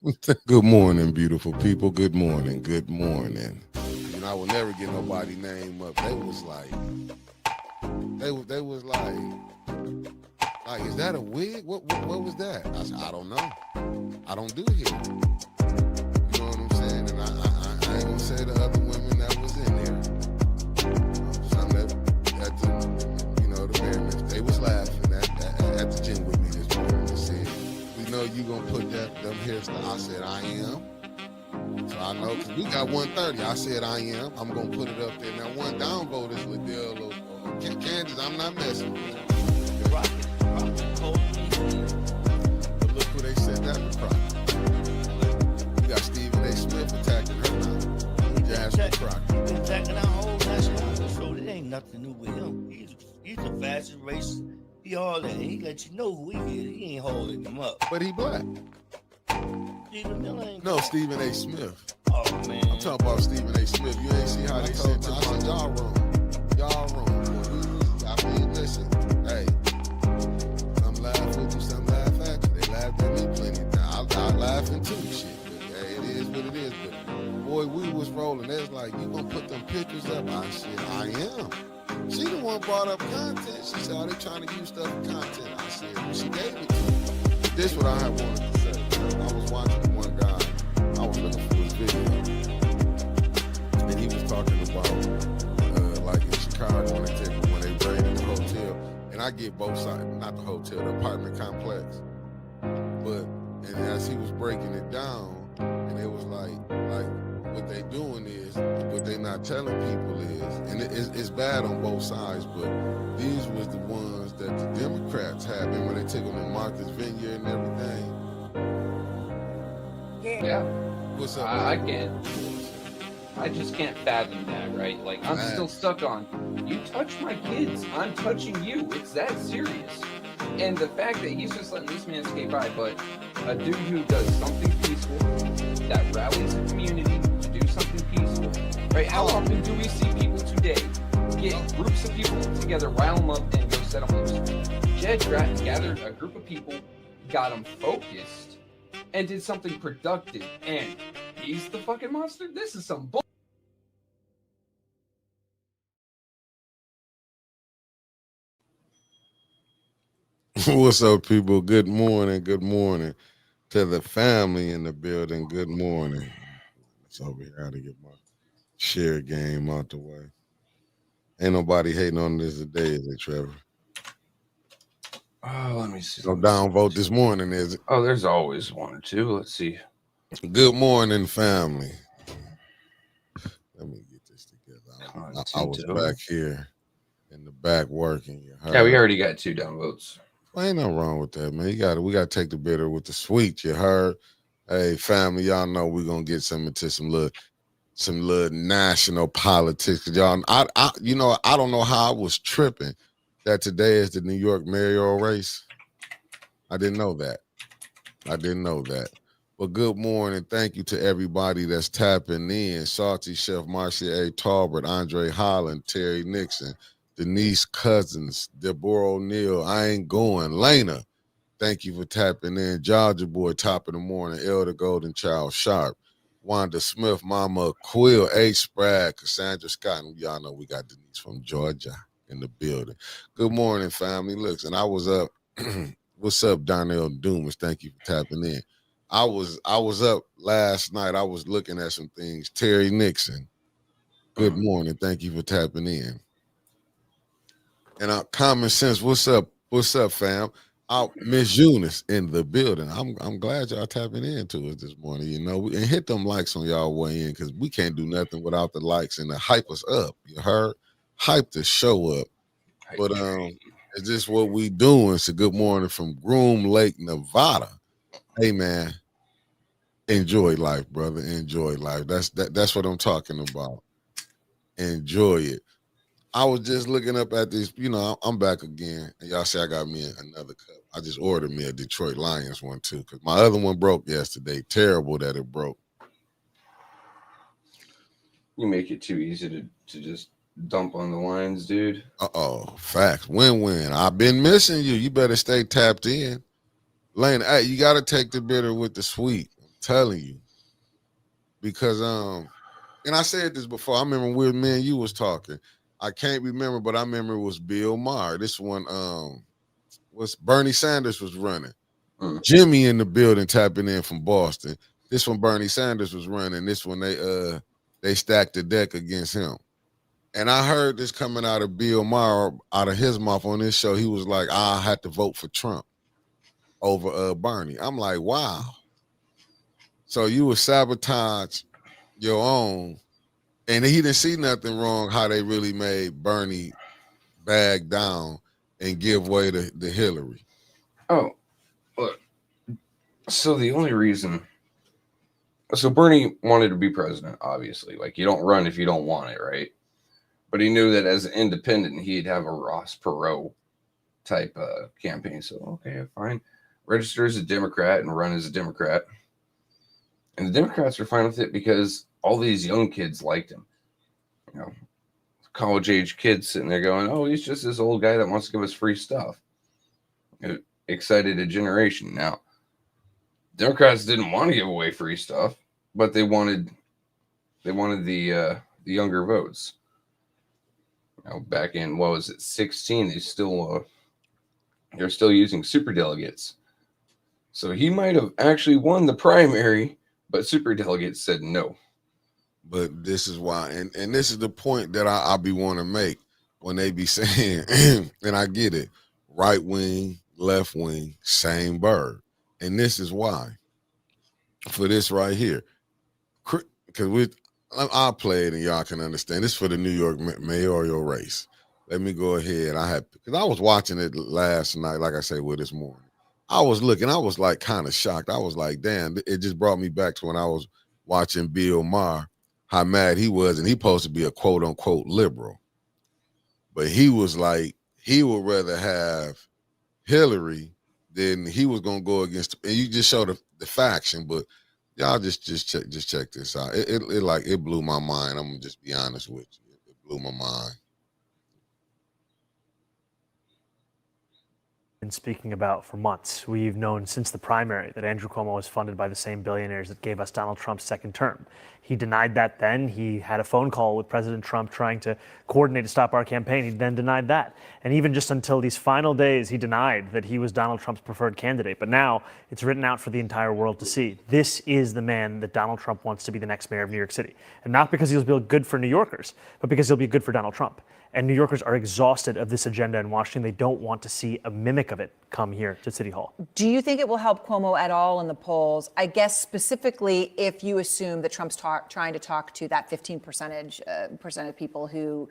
Good morning, beautiful people. Good morning. Good morning. And I will never get nobody name up. They was like, they was like, is that a wig? What was that? I said, I don't know. I don't do hair. You know what I'm saying? And I ain't gonna say the other women that was in there. Some that at the merriment, they was laughing at the gym with me this morning. They said, we know you gonna put them hairstyles. I said, I am. So I know because we got 130. I said I am. I'm gonna put it up there. Now one downvote is Liddell or Candace. I'm not messing with it. Rocket, cold. But look who they said that the Crockett. You got Stephen A. Smith attacking her now. Jasmine Crockett. Been attacking our whole national show. It ain't nothing new with him. He's the fastest race. He all that. He let you know who he is. He ain't holding them up. But he black. Stephen Miller ain't. No, Stephen A. Smith. Oh man. I'm talking about Stephen A. Smith. You ain't see how they said I said y'all wrong. Y'all wrong. I mean, listen, hey. Some laugh with you, some laugh at you. They laughed at me plenty of times. I laughing too, shit. But hey, it is what it is. But boy, we was rolling. They was like, you gonna put them pictures up? I said, I am. She the one brought up content. She said, oh, they trying to use stuff for content. I said, well, she gave it to me. This what I wanted to say. I was watching one guy. I was looking for his video, and he was talking about like in Chicago when they raided the hotel. And I get both sides, not the hotel, the apartment complex. But and as he was breaking it down, and it was like what they doing is what they not telling people is, and it's bad on both sides. But these was the ones that the Democrats had. Remember when they took them to Martha's Vineyard and everything. Yeah. What's up? I can't. I just can't fathom that, right? Like, I'm still stuck on, you touch my kids, I'm touching you. It's that serious. And the fact that he's just letting this man skate by, but a dude who does something peaceful, that rallies the community to do something peaceful, right? How often do we see people today get groups of people together, rile them up, and go set them loose? Jed gathered a group of people, got them focused, and did something productive, and he's the fucking monster? This is some bull. What's up, people? Good morning. Good morning to the family in the building. Good morning. It's over here. I had to get my share game out the way. Ain't nobody hating on this today, is it, Trevor? Oh, let me see. No downvote this morning, is it? Oh, there's always one or two. Let's see. Good morning, family. Let me get this together. I was back here in the back working. Yeah, we already got 2 downvotes. Well, ain't nothing wrong with that, man. We gotta take the bitter with the sweet. You heard? Hey, family, y'all know we're gonna get into some little national politics. Y'all, I don't know how I was tripping that today is the New York mayoral race. I didn't know that. But good morning. Thank you to everybody that's tapping in. Salty Chef Marcia A. Talbert, Andre Holland, Terry Nixon, Denise Cousins, Deborah O'Neill, I Ain't Going, Lena, thank you for tapping in. Georgia Boy, top of the morning, Elder Golden Child Sharp, Wanda Smith, Mama Quill, A. Spragg, Cassandra Scott, and y'all know we got Denise from Georgia in the building. Good morning, family. Looks, and I was up. What's up, Darnell Doomas? Thank you for tapping in. I was up last night. I was looking at some things. Terry Nixon, good morning. Thank you for tapping in. And Common Sense, what's up? What's up, fam? Miss Eunice in the building. I'm glad y'all tapping into us this morning. You know, and hit them likes on y'all way in because we can't do nothing without the likes and the hype us up. You heard? Hype the show up. But is this what we doing? So good morning from Groom Lake, Nevada. Hey man, enjoy life, brother. Enjoy life. That's what I'm talking about. Enjoy it. I was just looking up at these, I'm back again. And y'all say I got me another cup. I just ordered me a Detroit Lions one too, because my other one broke yesterday. Terrible that it broke. You make it too easy to just dump on the Lions, dude. Facts. Win-win. I've been missing you. You better stay tapped in. Lane, hey, you got to take the bitter with the sweet. I'm Telling you. Because and I said this before. I remember when me and you was talking. I can't remember, but I remember it was Bill Maher. This one was Bernie Sanders was running. Jimmy in the building tapping in from Boston. This one Bernie Sanders was running. This one they stacked the deck against him. And I heard this coming out of Bill Maher, out of his mouth on this show. He was like, I had to vote for Trump over Bernie. I'm like, wow. So you would sabotage your own. And he didn't see nothing wrong how they really made Bernie back down and give way to Hillary. Oh, look. So the only reason, so Bernie wanted to be president, obviously. Like, you don't run if you don't want it, right? But he knew that as an independent, he'd have a Ross Perot type campaign. So, okay, fine. Register as a Democrat and run as a Democrat. And the Democrats were fine with it because all these young kids liked him. You know, college-age kids sitting there going, oh, he's just this old guy that wants to give us free stuff. It excited a generation. Now, Democrats didn't want to give away free stuff, but they wanted the younger votes. You know, back in, what was it, 16, they're still using superdelegates. So he might have actually won the primary, but superdelegates said no. But this is why, and this is the point that I be want to make when they be saying, and I get it, right wing, left wing, same bird. And this is why. For this right here, because I'll play it and y'all can understand. This is for the New York mayoral race. Let me go ahead. Because I was watching it last night, like I said, this morning. I was looking, I was like kind of shocked. I was like, damn, it just brought me back to when I was watching Bill Maher, how mad he was, and he supposed to be a quote unquote liberal. But he was like, he would rather have Hillary than he was gonna go against, and you just show the faction, but y'all just check this out. It blew my mind. I'm gonna just be honest with you. It blew my mind. Been speaking about for months. We've known since the primary that Andrew Cuomo was funded by the same billionaires that gave us Donald Trump's second term. He denied that then. He had a phone call with President Trump trying to coordinate to stop our campaign. He then denied that. And even just until these final days, he denied that he was Donald Trump's preferred candidate. But now it's written out for the entire world to see. This is the man that Donald Trump wants to be the next mayor of New York City. And not because he'll be good for New Yorkers, but because he'll be good for Donald Trump. And New Yorkers are exhausted of this agenda in Washington. They don't want to see a mimic of it come here to City Hall. Do you think it will help Cuomo at all in the polls? I guess specifically if you assume that Trump's trying to talk to that 15% of people who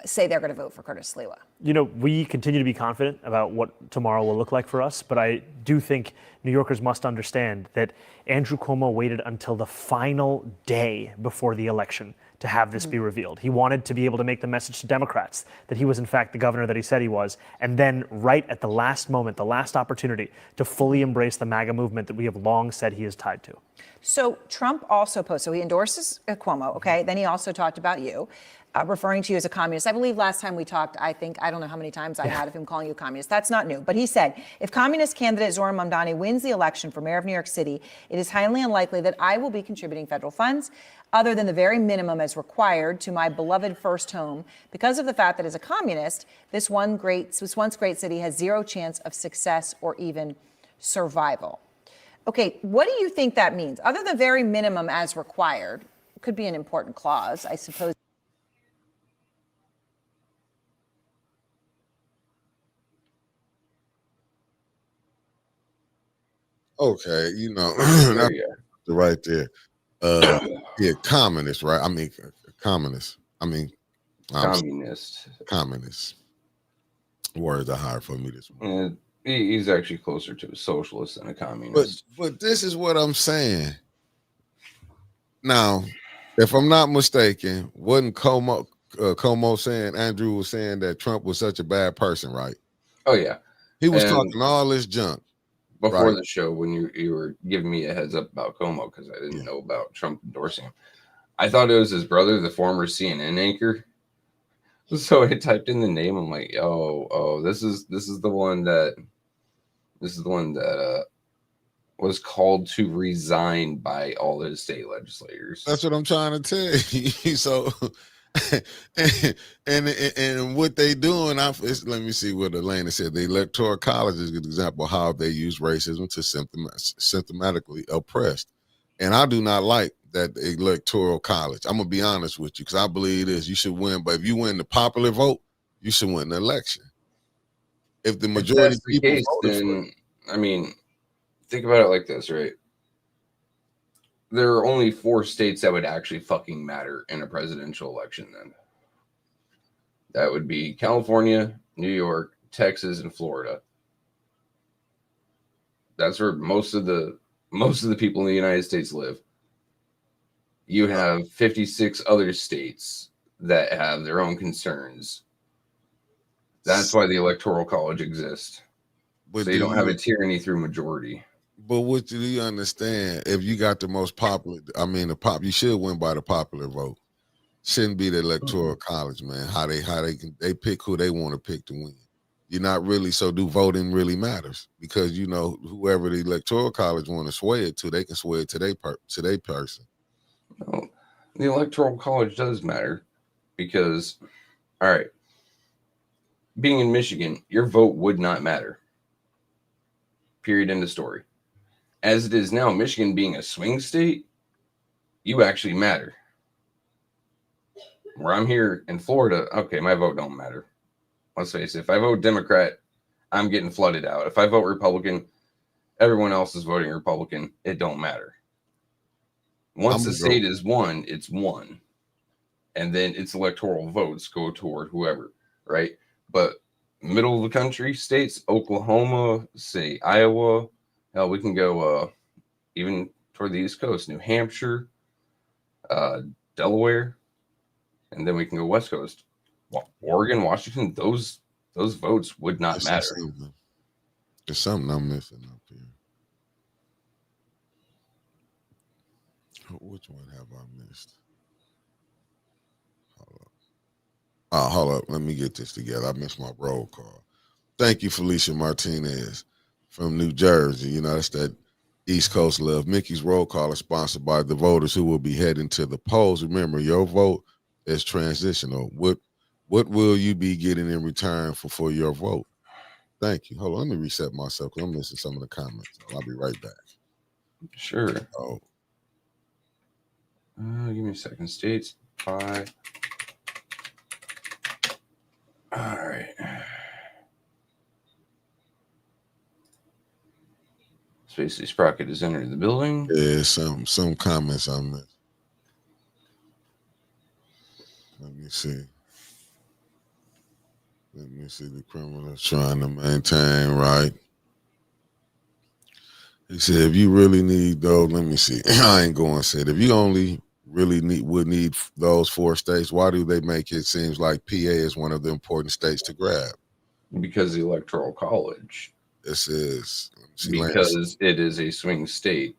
say they're going to vote for Curtis Sliwa. You know, we continue to be confident about what tomorrow will look like for us, but I do think New Yorkers must understand that Andrew Cuomo waited until the final day before the election to have this be revealed. He wanted to be able to make the message to Democrats that he was in fact the governor that he said he was, and then right at the last moment, the last opportunity to fully embrace the MAGA movement that we have long said he is tied to. So Trump also so he endorses Cuomo, okay? Then he also talked about you, referring to you as a communist. I believe last time we talked, I don't know how many times I had of him calling you a communist. That's not new. But he said, if communist candidate Zohran Mamdani wins the election for mayor of New York City, it is highly unlikely that I will be contributing federal funds other than the very minimum as required to my beloved first home because of the fact that as a communist, this once great city has zero chance of success or even survival. Okay, what do you think that means? Other than very minimum as required, could be an important clause, I suppose. Okay, you know, right there. Yeah, communist, right? I mean, communist. Communist. Words are hard for me this morning. He's actually closer to a socialist than a communist. But this is what I'm saying. Now, if I'm not mistaken, wasn't Cuomo saying, Andrew was saying that Trump was such a bad person, right? Oh, yeah. He was talking all this junk. Before the show, when you were giving me a heads up about Cuomo, because I didn't know about Trump endorsing him, I thought it was his brother, the former CNN anchor. So I typed in the name. I'm like, this is the one that was called to resign by all his state legislators. That's what I'm trying to tell you. So, and what they doing? Let me see what Elena said. The Electoral College is an example of how they use racism to symptomatically oppressed. And I do not like that Electoral College. I'm gonna be honest with you because I believe this. You should win, but if you win the popular vote, you should win the election. If the majority If that's of the people case, voted for it, then I mean, think about it like this, right? There are only 4 states that would actually fucking matter in a presidential election. Then that would be California, New York, Texas, and Florida. That's where most of the people in the United States live. You have 56 other states that have their own concerns. That's why the Electoral College exists. but So you don't have a tyranny through majority. But what do you understand? If you got the most popular, you should win by the popular vote. Shouldn't be the Electoral College, man. How they pick who they want to pick to win. You're not really, so do voting really matters? Because whoever the Electoral College want to sway it to, they can sway it to their person. Well, the Electoral College does matter because, all right, being in Michigan, your vote would not matter. Period. End of story. As it is now, Michigan being a swing state, you actually matter. Where I'm here in Florida, okay, my vote don't matter. Let's face it, if I vote Democrat, I'm getting flooded out. If I vote Republican, everyone else is voting Republican. It don't matter. Once the state is won, it's won. And then its electoral votes go toward whoever, right? But middle of the country states, Oklahoma, say Iowa, hell, we can go even toward the East Coast, New Hampshire, Delaware, and then we can go West Coast. Oregon, Washington, those votes would not matter. There's something I'm missing up here. Which one have I missed? Hold up. Let me get this together. I missed my roll call. Thank you, Felicia Martinez from New Jersey. That's that East Coast love. Mickey's roll call is sponsored by the voters who will be heading to the polls. Remember, your vote is transitional. What will you be getting in return for your vote? Thank you. Hold on. Let me reset myself because I'm missing some of the comments. I'll be right back. Sure. Oh. Give me a second. States. 5. All right. Spacey Sprocket has entered the building. Yeah, some comments I missed. Let me see. The criminals trying to maintain, right? He said, if you really need those, let me see. I ain't going to say it. If you only really would need those 4 states, why do they make it seems like PA is one of the important states to grab? Because the Electoral College. This is because it is a swing state,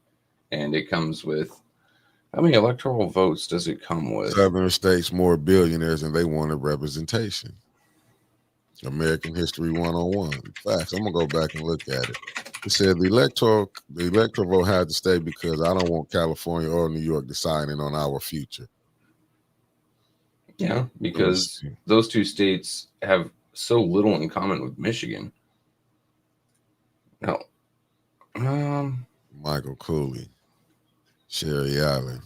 and it comes with how many electoral votes does it come with? Southern states more billionaires, and they wanted representation. American History 101. Facts. I'm gonna go back and look at it. It said the electoral vote had to stay because I don't want California or New York deciding on our future. Yeah, because those 2 states have so little in common with Michigan. No. Michael Cooley, Sherry Allen.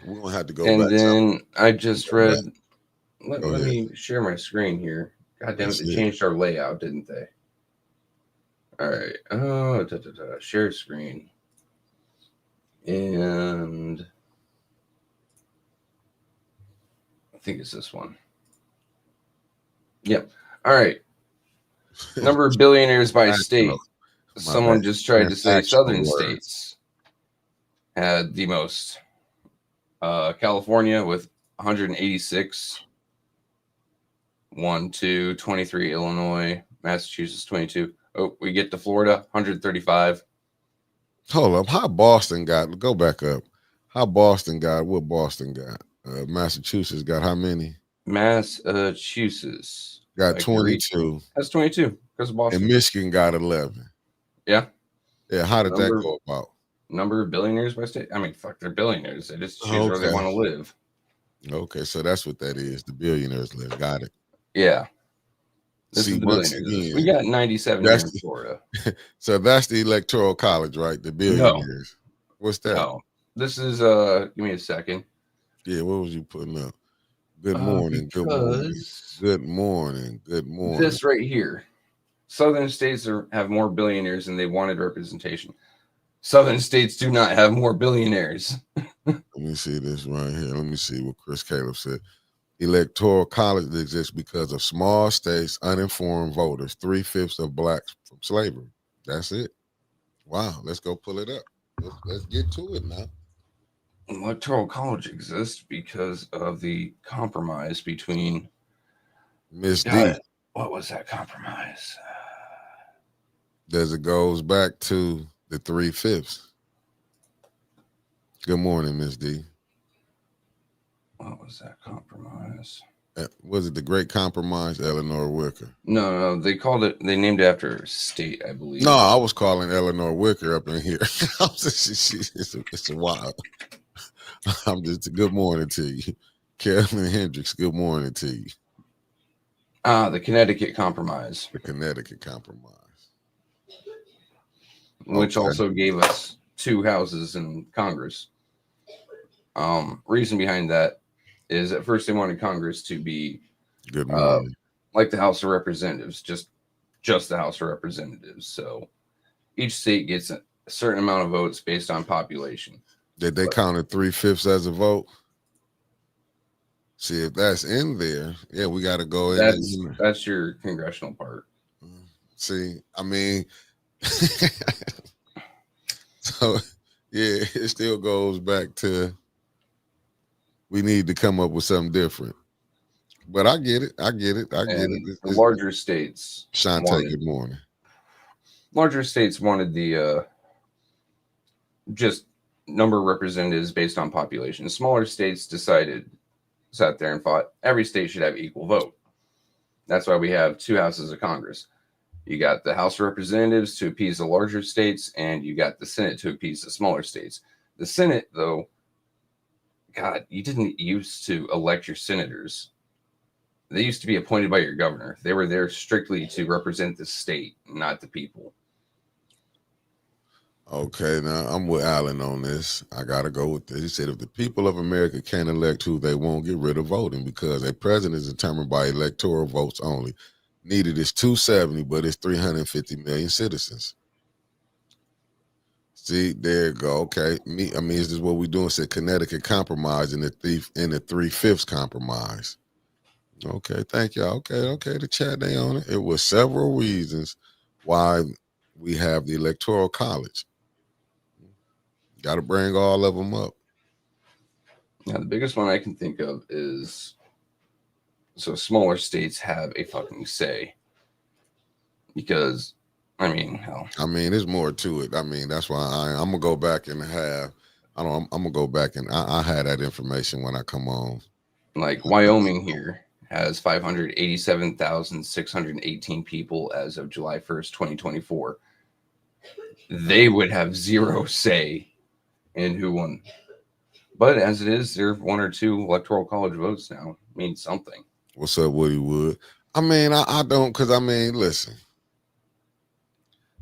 We're gonna have to go and back. And then I just read. Let me share my screen here. God damn it, they changed our layout, didn't they? All right. Share screen. And I think it's this one. Yep. All right. Number of billionaires by state. Someone just tried to say southern states had the most. California with 186. 23. Illinois, Massachusetts, 22. Oh, we get to Florida, 135. Hold up. How Boston got? Go back up. How Boston got? What Boston got? Massachusetts got how many? Massachusetts got 22. That's 22 because of Boston. And Michigan got 11. Yeah. Yeah, how did that Number go about? number of billionaires by state. I mean, fuck, they're billionaires. They just choose where they Okay. want to live. Okay, so that's what that is. The billionaires list. Got it. Yeah, this See, is the once billionaires list. We again, got 97 here that's in the, Florida. so that's the electoral college, right? The No, billionaires. What's that? no. This is give me a second. Yeah, what was you putting up? Good morning. Good morning. Because Good morning. Good morning. this right here, Southern states have more billionaires than they wanted representation. Southern states do not have more billionaires. Let me see this right here. Let me see what Chris Caleb said. Electoral college exists because of small states, uninformed voters, 3/5 of blacks from slavery. That's it. Wow. Let's go pull it up. Let's get to it now. Electoral college exists because of the compromise between Miss D. God, what was that compromise? Does it goes back to the 3/5? Good morning, Miss D. What was that compromise? Was it the Great Compromise, Eleanor Wicker? No, they named it after a state, I believe. No, I was calling Eleanor Wicker up in here. It's a wild. I'm just good morning to you. Carolyn Hendricks, good morning to you. The Connecticut Compromise. The Connecticut Compromise. Which Okay. also gave us 2 houses in Congress. Reason behind that is at first they wanted Congress to be Good morning. like the House of Representatives, just the House of Representatives. So each state gets a certain amount of votes based on population. Did they count it 3/5 as a vote? See if that's in there. Yeah, we got to go in. That's your congressional part. See, I mean, so yeah, it still goes back to we need to come up with something different. But I get it. I get it. I get And it. the larger states Shantae, good morning. Larger states wanted the just number of representatives based on population. Smaller states sat there and fought every state should have equal vote. That's why we have 2 houses of Congress. You got the House of Representatives to appease the larger states, and you got the Senate to appease the smaller states. The Senate, though, God, you didn't used to elect your senators. They used to be appointed by your governor. They were there strictly to represent the state, not the people. Okay, now I'm with Alan on this. I gotta go with this. He said if the people of America can't elect who they won't, get rid of voting because a president is determined by electoral votes only. Needed is 270, but it's 350 million citizens. See, there you go. Okay. Is this what we're doing? Said Connecticut compromise in the 3/5 compromise. Okay, thank you. Okay. The chat they on it. It was several reasons why we have the electoral college. Got to bring all of them up. Now, the biggest one I can think of is so smaller states have a fucking say. Because, I mean, hell. I mean, there's more to it. I mean, that's why I'm gonna go back and have. I'm gonna go back and I had that information when I come on. Like Wyoming here has 587,618 people as of July 1st, 2024. They would have zero say in who won. But as it is, there are 1 or 2 electoral college votes now. Means something. What's up, Woody Wood? I mean, I don't, because I mean, listen,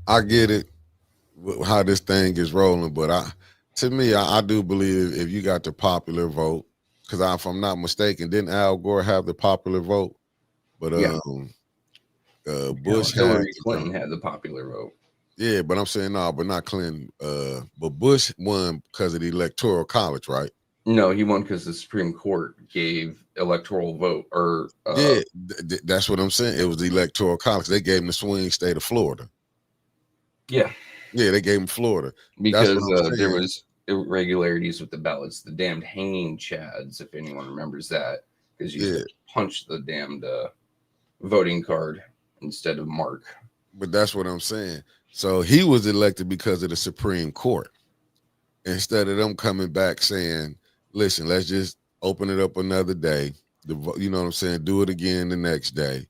I get it how this thing is rolling, but I do believe if you got the popular vote, because if I'm not mistaken, didn't Al Gore have the popular vote? But Yeah. Bush Hillary Clinton had the popular vote. Yeah, but I'm saying no, but not Clinton. But Bush won because of the electoral college, right? No, he won because the Supreme Court gave electoral vote or that's what I'm saying. It was the electoral college. They gave him the swing state of Florida. Yeah, they gave him Florida because there was irregularities with the ballots. The damned hanging chads, if anyone remembers that, because you punched the damned voting card instead of mark. But that's what I'm saying. So he was elected because of the Supreme Court. Instead of them coming back saying, listen, let's just open it up another day. You know what I'm saying? Do it again the next day.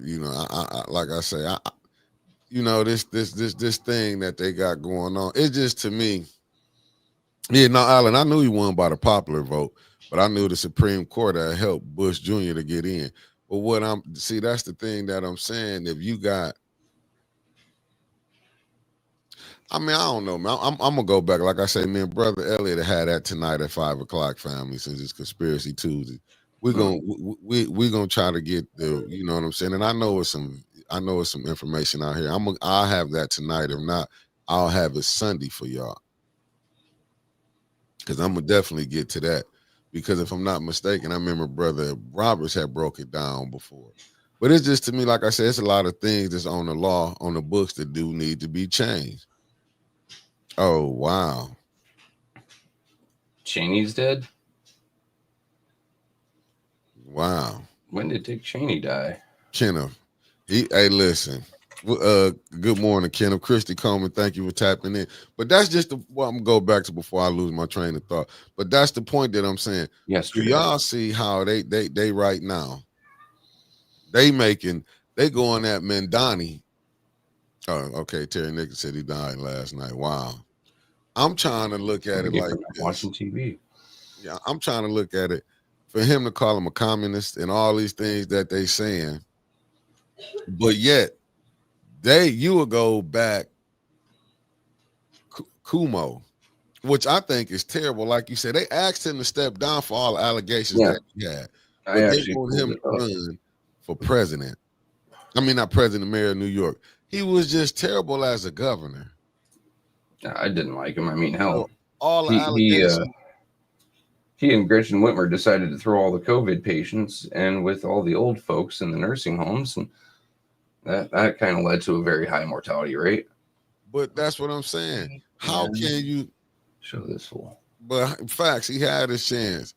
You know, I like I say, you know, this thing that they got going on. It's just to me, yeah, no, Alan, I knew he won by the popular vote, but I knew the Supreme Court had helped Bush Jr. to get in. But what I'm see, that's the thing that I'm saying. If you got, I mean, I don't know, man. I'm gonna go back. Like I say, me and brother Elliot had that tonight at 5 o'clock, family, since it's Conspiracy Tuesday. We're gonna we gonna try to get the, you know what I'm saying. And I know it's some information out here. I'll have that tonight. If not, I'll have it Sunday for y'all. Because I'm gonna definitely get to that. Because if I'm not mistaken, I remember Brother Roberts had broke it down before. But it's just, to me, like I said, it's a lot of things that's on the law, on the books, that do need to be changed. Oh, wow. Cheney's dead? Wow. When did Dick Cheney die? Kenneth. Hey, listen. Good morning, Kenneth. Christy Coleman, thank you for tapping in. But that's just what I'm gonna go back to before I lose my train of thought. But that's the point that I'm saying. Yesterday. Do y'all see how they right now? They going at Mandani. Oh, okay. Terry Nichols said he died last night. Wow. I'm trying to look at it like this. Watching TV. Yeah, I'm trying to look at it for him to call him a communist and all these things that they saying, but yet you will go back Cuomo, which I think is terrible. Like you said, they asked him to step down for all the allegations that he had, but they want him to run for president. I mean, not president, mayor of New York. He was just terrible as a governor. I didn't like him. I mean, hell, all the allegations. He and Gretchen Whitmer decided to throw all the COVID patients and with all the old folks in the nursing homes, and that kind of led to a very high mortality rate. But that's what I'm saying. How can you show this fool? But facts, he had his chance.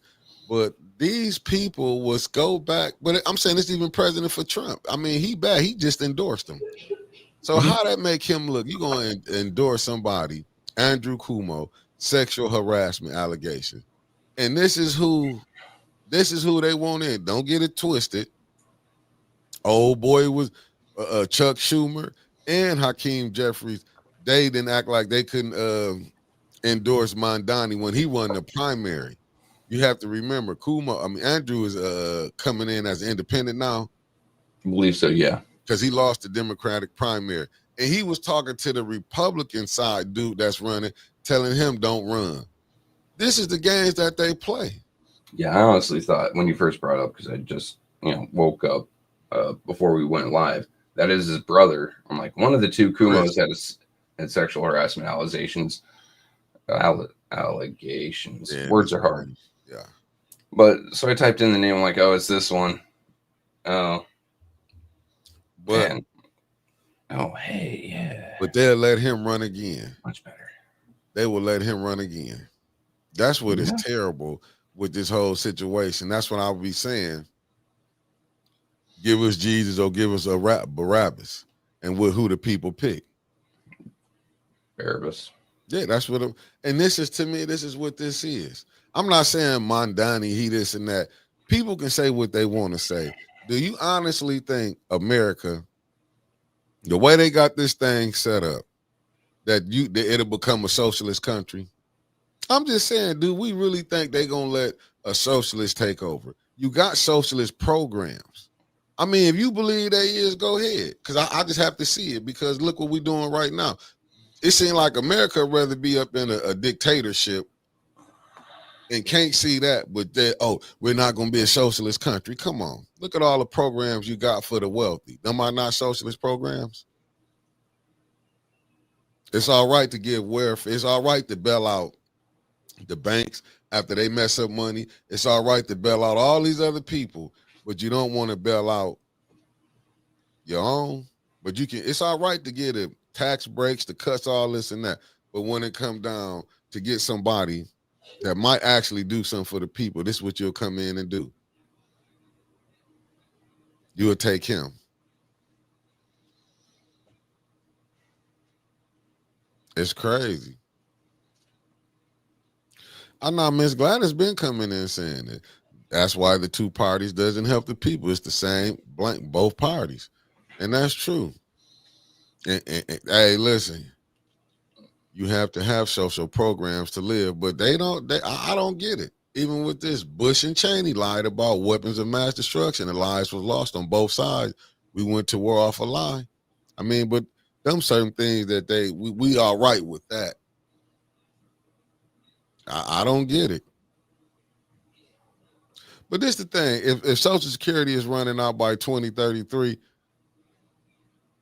But these people was go back. But I'm saying it's even president for Trump. I mean, he bad. He just endorsed him. So how that make him look? You gonna endorse somebody, Andrew Cuomo, sexual harassment allegation, and this is who they want in. Don't get it twisted. Old boy was Chuck Schumer and Hakeem Jeffries. They didn't act like they couldn't endorse Mondani when he won the primary. You have to remember, Andrew is coming in as an independent now. I believe so, yeah. Because he lost the Democratic primary. And he was talking to the Republican side dude that's running, telling him don't run. This is the games that they play. Yeah, I honestly thought when you first brought it up, because I just woke up before we went live, that is his brother. I'm like, one of the two Kumos had sexual harassment allegations. Allegations. Yeah, words are hard. Yeah. But so I typed in the name. I'm like, oh, it's this one. Oh. But hey, yeah. But they'll let him run again. Much better. They will let him run again. That's what is terrible with this whole situation. That's what I'll be saying. Give us Jesus or give us a Barabbas, and who the people pick. Barabbas. Yeah, that's what. And this is, to me, this is what this is. I'm not saying Mondani, he this and that. People can say what they want to say. Do you honestly think America, the way they got this thing set up, that it'll become a socialist country? I'm just saying, do we really think they're gonna let a socialist take over? You got socialist programs. I mean, if you believe that is, go ahead. Because I just have to see it, because look what we're doing right now. It seems like America would rather be up in a dictatorship and can't see that, but we're not going to be a socialist country. Come on. Look at all the programs you got for the wealthy. Them are not socialist programs. It's all right to give welfare. It's all right to bail out the banks after they mess up money. It's all right to bail out all these other people, but you don't want to bail out your own. But you can. It's all right to get a tax breaks, to cuts, all this and that. But when it comes down to get somebody that might actually do something for the people, this is what you'll come in and do. You'll take him. It's crazy. I know Miss Gladys been coming in saying it. That's why the two parties doesn't help the people. It's the same blank, both parties. And that's true. Hey, listen, you have to have social programs to live, but they don't. I don't get it. Even with this, Bush and Cheney lied about weapons of mass destruction. The lies was lost on both sides. We went to war off a lie. I mean, but them certain things that we are right with that. I don't get it. But this the thing: if Social Security is running out by 2033,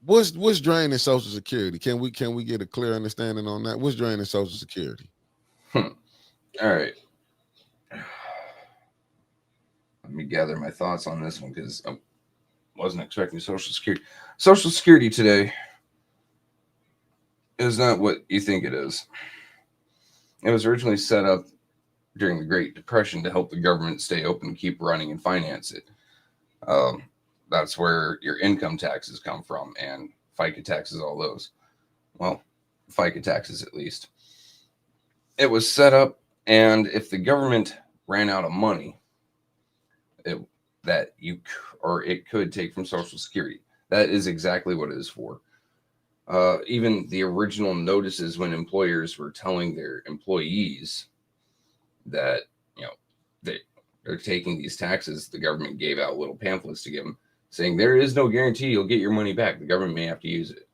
what's draining Social Security? Can we get a clear understanding on that? What's draining Social Security? All right. Let me gather my thoughts on this one because I wasn't expecting Social Security. Social Security today is not what you think it is. It was originally set up during the Great Depression to help the government stay open, keep running, and finance it. That's where your income taxes come from, and FICA taxes, all those. Well, FICA taxes at least. It was set up, and if the government ran out of money, it could take from Social Security. That is exactly what it is for. Even the original notices when employers were telling their employees that they're taking these taxes, the government gave out little pamphlets to give them saying there is no guarantee you'll get your money back. The government may have to use it.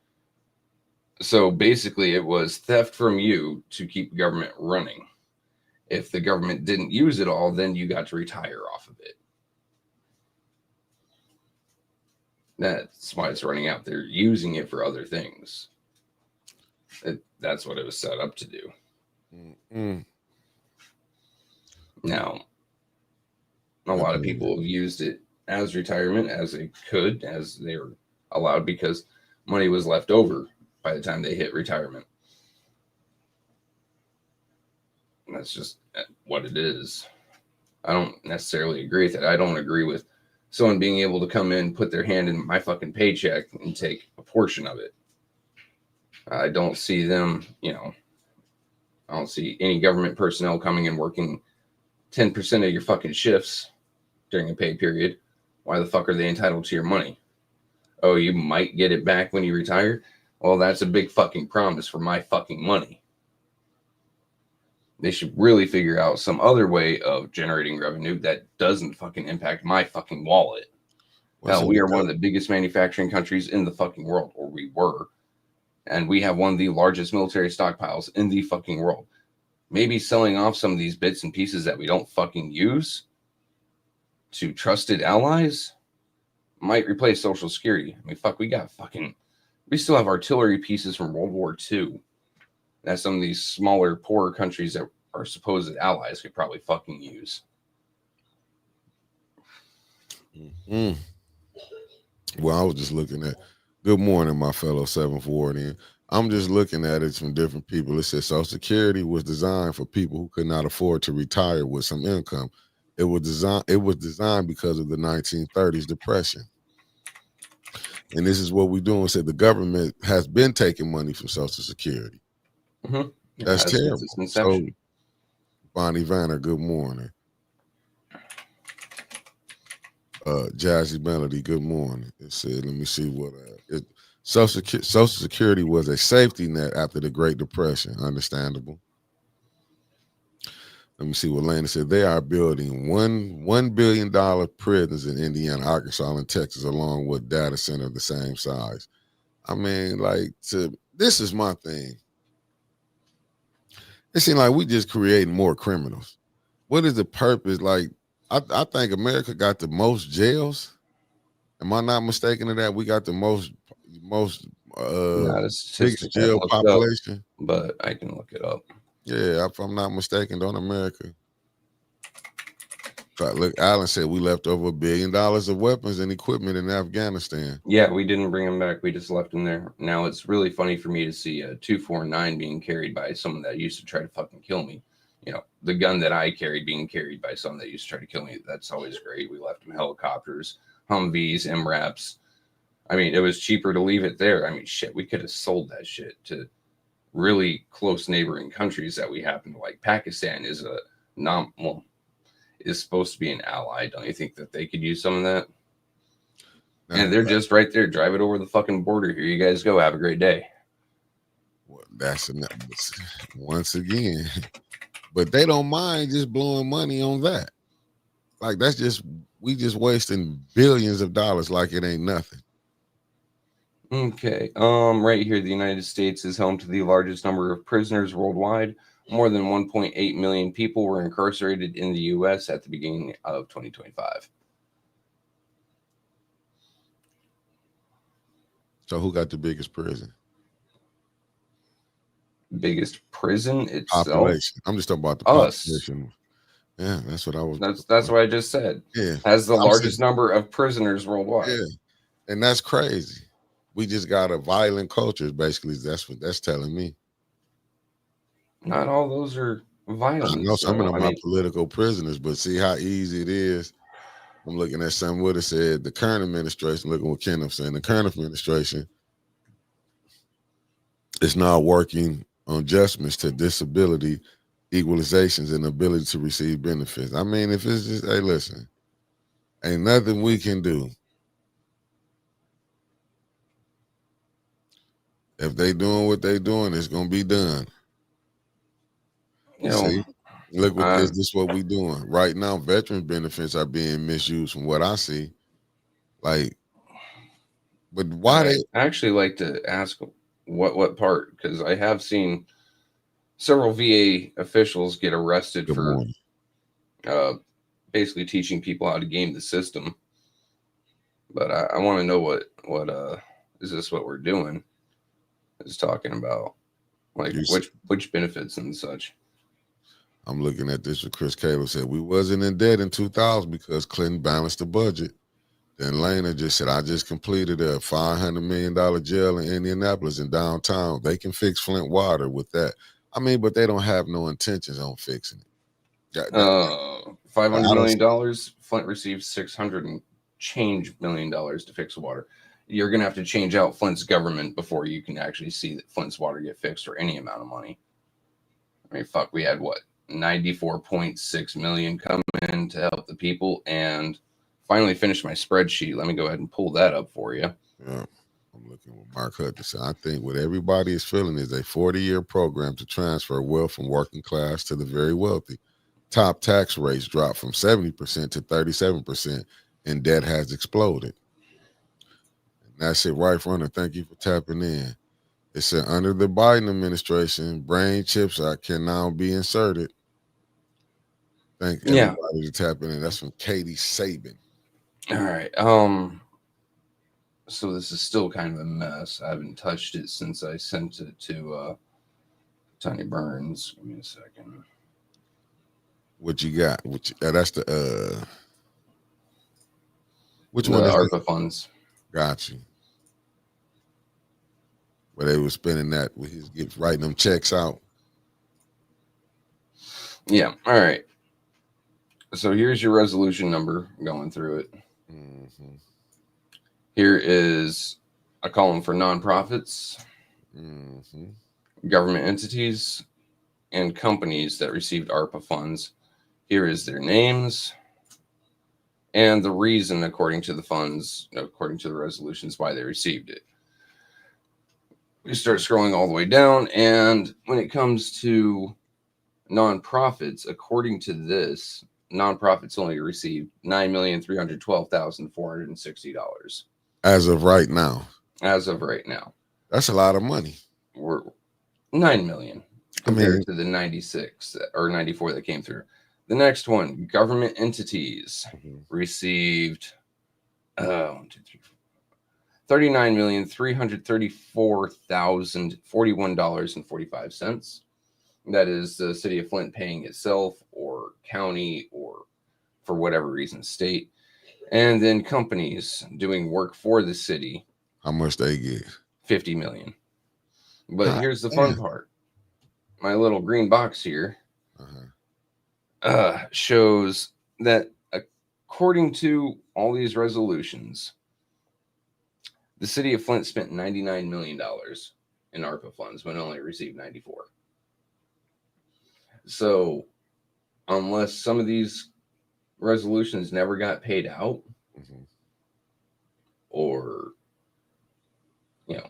So basically, it was theft from you to keep the government running. If the government didn't use it all, then you got to retire off of it. That's why it's running out. They're using it for other things. That's what it was set up to do. Mm-hmm. Now, a lot of people have used it as retirement, as they could, as they were allowed, because money was left over by the time they hit retirement. And that's just what it is. I don't necessarily agree with it. I don't agree with someone being able to come in, put their hand in my fucking paycheck and take a portion of it. I don't see them, I don't see any government personnel coming and working 10% of your fucking shifts during a pay period. Why the fuck are they entitled to your money? Oh, you might get it back when you retire? Well, that's a big fucking promise for my fucking money. They should really figure out some other way of generating revenue that doesn't fucking impact my fucking wallet. Hell, we are one of the biggest manufacturing countries in the fucking world, or we were. And we have one of the largest military stockpiles in the fucking world. Maybe selling off some of these bits and pieces that we don't fucking use to trusted allies might replace Social Security. I mean, we still have artillery pieces from World War II that some of these smaller, poorer countries that are supposed allies could probably fucking use. Mm-hmm. Well, I was just looking at, good morning, my fellow 740. I'm just looking at it from different people. It says Social Security was designed for people who could not afford to retire with some income. It was designed because of the 1930s depression. And this is what we're doing. Said the government has been taking money from Social Security. Mm-hmm. That's terrible. So, Bonnie Vanner, good morning. Jazzy Melody, good morning. It said, let me see what Social Security was a safety net after the Great Depression. Understandable. Let me see what Lana said. They are building $1 billion prisons in Indiana, Arkansas, and Texas, along with data center of the same size. I mean, this is my thing. It seems like we just creating more criminals. What is the purpose? Like, I think America got the most jails. Am I not mistaken in that? We got the most biggest jail population. Up, but I can look it up. Yeah, if I'm not mistaken, don't America? Look, Alan said we left over $1 billion of weapons and equipment in Afghanistan. Yeah, we didn't bring them back. We just left them there. Now, it's really funny for me to see a 249 being carried by someone that used to try to fucking kill me. The gun that I carried being carried by someone that used to try to kill me. That's always great. We left them helicopters, Humvees, MRAPs. I mean, it was cheaper to leave it there. I mean, shit, we could have sold that shit to really close neighboring countries that we happen to like. Pakistan is is supposed to be an ally. Don't you think that they could use some of that? And they're just right there. Drive it over the fucking border. Here you guys go. Have a great day. Well, that's once again, but they don't mind just blowing money on that. Like we just wasting billions of dollars like it ain't nothing. Okay. Right here, the United States is home to the largest number of prisoners worldwide. More than 1.8 million people were incarcerated in the U.S. at the beginning of 2025. So who got the biggest prison? Biggest prison itself? Population. I'm just talking about the Us. population. Yeah, that's what I was. That's what I just said. Yeah. Has the largest number of prisoners worldwide. Yeah. And that's crazy. We just got a violent culture, basically. That's what that's telling me. Not all those are violent. I know some of them are political prisoners, but see how easy it is. I'm looking at something what it said. The current administration, looking what Kenneth saying, the current administration is now working on adjustments to disability equalizations and ability to receive benefits. I mean, if it's just, hey, listen, ain't nothing we can do. If they doing what they doing, it's gonna be done. You know, see, look what this is what we doing right now. Veteran benefits are being misused from what I see. Like, but why I actually like to ask what part, because I have seen several VA officials get arrested for basically teaching people how to game the system. But I want to know what is this what we're doing? Is talking about like which benefits and such. I'm looking at this. What Chris Cable said, we wasn't in debt in 2000 because Clinton balanced the budget. Then Lena just said, I just completed a $500 million jail in Indianapolis in downtown. They can fix Flint water with that. I mean, but they don't have no intentions on fixing it. $500 million. Flint received $600 and change million to fix water. You're going to have to change out Flint's government before you can actually see that Flint's water get fixed for any amount of money. I mean, fuck, we had what? 94.6 million come in to help the people, and finally finished my spreadsheet. Let me go ahead and pull that up for you. Yeah, I'm looking what Mark Hudson said. I think what everybody is feeling is a 40-year program to transfer wealth from working class to the very wealthy. Top tax rates dropped from 70% to 37%, and debt has exploded. That's it right from her. Thank you for tapping in. It said under the Biden administration, brain chips can now be inserted. Thank everybody for tapping in. That's from Katie Sabin. All right. So this is still kind of a mess. I haven't touched it since I sent it to Tony Burns. Give me a second. What you got? That's the which one? The ARPA funds. Got you. But they were spending that. He's writing them checks out. Yeah. All right. So here's your resolution number. Going through it. Mm-hmm. Here is a column for nonprofits, government entities, and companies that received ARPA funds. Here is their names and the reason, according to the funds, according to the resolutions, why they received it. We start scrolling all the way down, and when it comes to nonprofits, according to this, nonprofits only received $9,312,460. As of right now. As of right now. That's a lot of money. We're $9 million compared to the 96 or 94 that came through. The next one, government entities received $39,334,041.45. That is the city of Flint paying itself, or county, or for whatever reason, state. And then companies doing work for the city. How much they get? $50 million. But here's the fun part. My little green box here shows that according to all these resolutions, the city of Flint spent $99 million in ARPA funds, but only received 94. So unless some of these resolutions never got paid out, or, you know,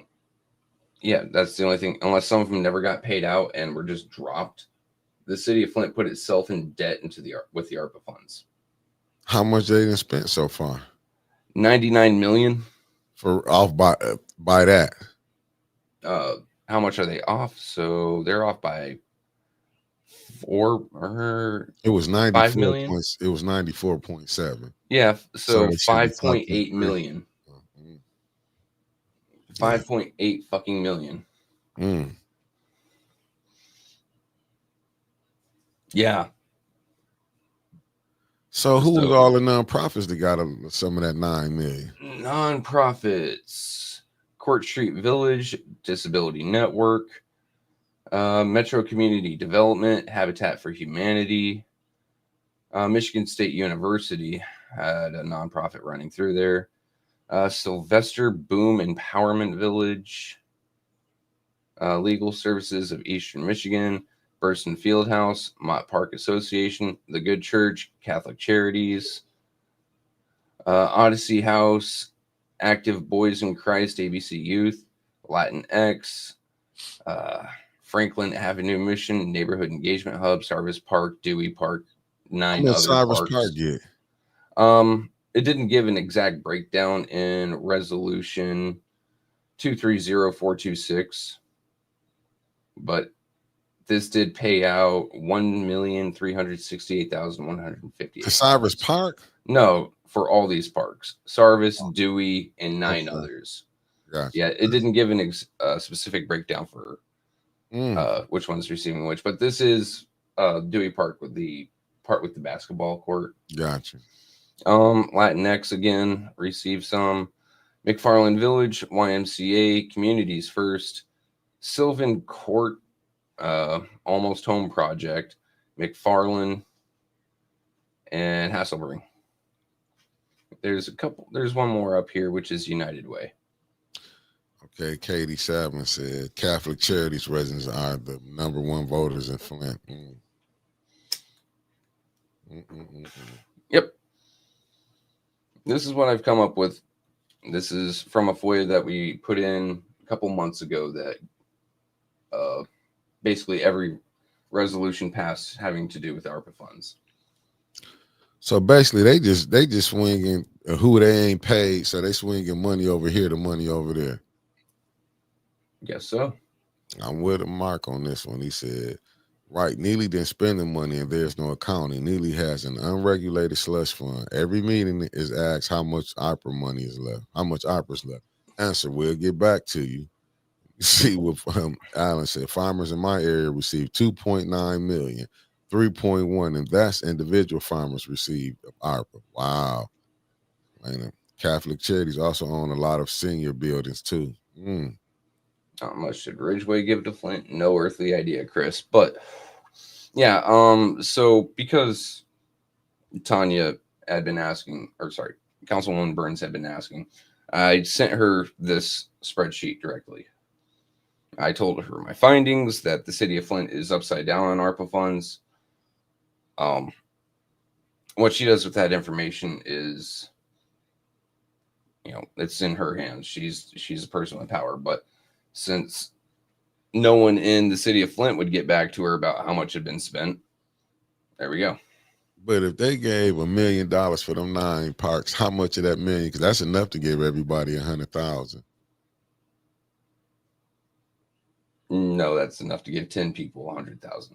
yeah, that's the only thing. Unless some of them never got paid out and were just dropped, the city of Flint put itself in debt with the ARPA funds. How much they done spent so far? 99 million. For off by that. How much are they off? So they're off by It was 5 million. It was 94.7. Yeah, so they should be 5.8 million. Mhm. 5.8 fucking million. Mm. Yeah. So who was So- all the nonprofits that got some of that 9 million? Nonprofits: Court Street Village, Disability Network, Metro Community Development, Habitat for Humanity, Michigan State University had a nonprofit running through there, Sylvester Boom Empowerment Village, Legal Services of Eastern Michigan, Burston Fieldhouse, Mott Park Association, The Good Church, Catholic Charities, Odyssey House, Active Boys in Christ, ABC Youth, Latin X, Franklin Avenue Mission, Neighborhood Engagement Hub, Sarvis Park, Dewey Park, How 9 much other Cyrus parks. Park get? It didn't give an exact breakdown in resolution 230426, but this did pay out $1,368,158. To Cyrus Park? No, for all these parks: Sarvis, Dewey, and 9 Okay. others. Gotcha. Yeah, it didn't give an specific breakdown for Mm. which one's receiving which, but this is Dewey Park with the part with the basketball court. Gotcha. Latinx again received some. McFarland Village, YMCA, Communities First, Sylvan Court, Almost Home Project, McFarland, and Hasselbring. There's one more up here, which is United Way. Okay, Katie Chapman said Catholic Charities residents are the #1 voters in Flint. Yep. This is what I've come up with. This is from a FOIA that we put in a couple months ago that basically every resolution passed having to do with ARPA funds. So basically, they just swinging who they ain't paid, so they swinging money over here to money over there. Guess so. I'm with a Mark on this one. He said, right, Neely didn't spend the money and there's no accounting. Neely has an unregulated slush fund. Every meeting is asked how much ARPA money is left, how much ARPA's left. Answer, we'll get back to you. See what Alan said. Farmers in my area received 2.9 million, 3.1, and that's individual farmers received ARPA. Wow. And Catholic Charities also own a lot of senior buildings too. How much did Ridgeway give to Flint? No earthly idea, Chris. But yeah, so because Tanya had been asking, or sorry, Councilwoman Burns had been asking, I sent her this spreadsheet directly. I told her my findings, that the city of Flint is upside down on ARPA funds. What she does with that information is, it's in her hands. She's a person with power, but since no one in the city of Flint would get back to her about how much had been spent, there we go. But if they gave $1 million for them 9 parks, how much of that million? Because that's enough to give everybody 100,000. No, that's enough to give 10 people 100,000.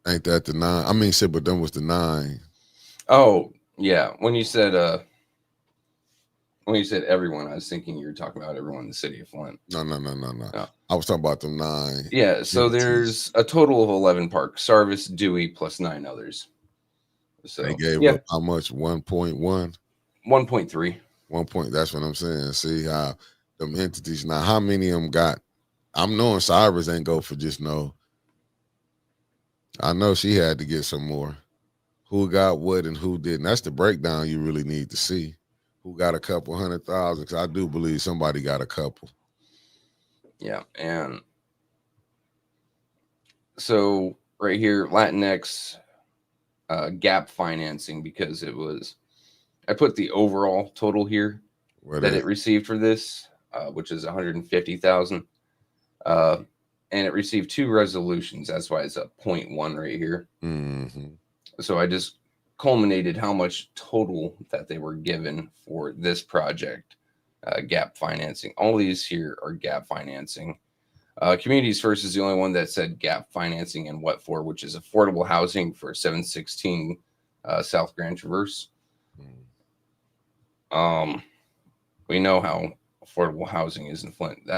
Ain't that the 9? I mean, said, but then was the 9. Oh yeah, when you said everyone, I was thinking you were talking about everyone in the city of Flint. No. Oh. I was talking about them 9. Yeah, so there's a total of 11 parks: Sarvis, Dewey, plus 9 others. So They gave up how much? 1.1? 1.3. 1 point. That's what I'm saying. See how them entities now, how many of them got? I'm knowing Cyrus ain't go for just no. I know she had to get some more. Who got what and who didn't? That's the breakdown you really need to see. Who got a couple 100,000? Because I do believe somebody got a couple. Yeah, and so right here, Latinx gap financing, because it was I put the overall total here What that is it received for this, which is 150,000. And it received 2 resolutions. That's why it's a 0.1 right here. Mm-hmm. So I just culminated how much total that they were given for this project. Gap financing. All these here are gap financing. Communities First is the only one that said gap financing and what for, which is affordable housing for 716 South Grand Traverse. We know how affordable housing is in Flint.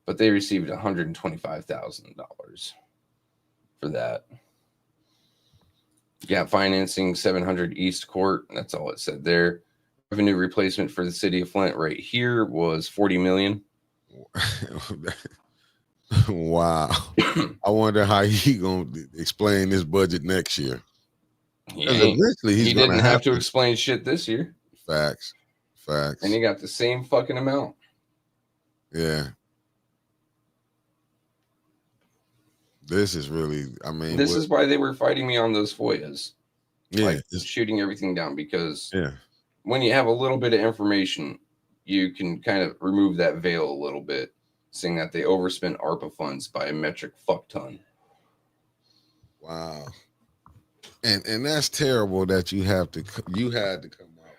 But they received $125,000 for that. Gap financing, 700 East Court. That's all it said there. Revenue replacement for the city of Flint right here was $40 million. Wow. I wonder how he gonna explain this budget next year. Eventually He he's gonna didn't have to explain shit this year. Facts. And he got the same fucking amount. Yeah. This is really, I mean, this is why they were fighting me on those FOIAs. Yeah, like shooting everything down, because yeah, when you have a little bit of information, you can kind of remove that veil a little bit, saying that they overspent ARPA funds by a metric fuck ton. Wow. And that's terrible that you had to come out.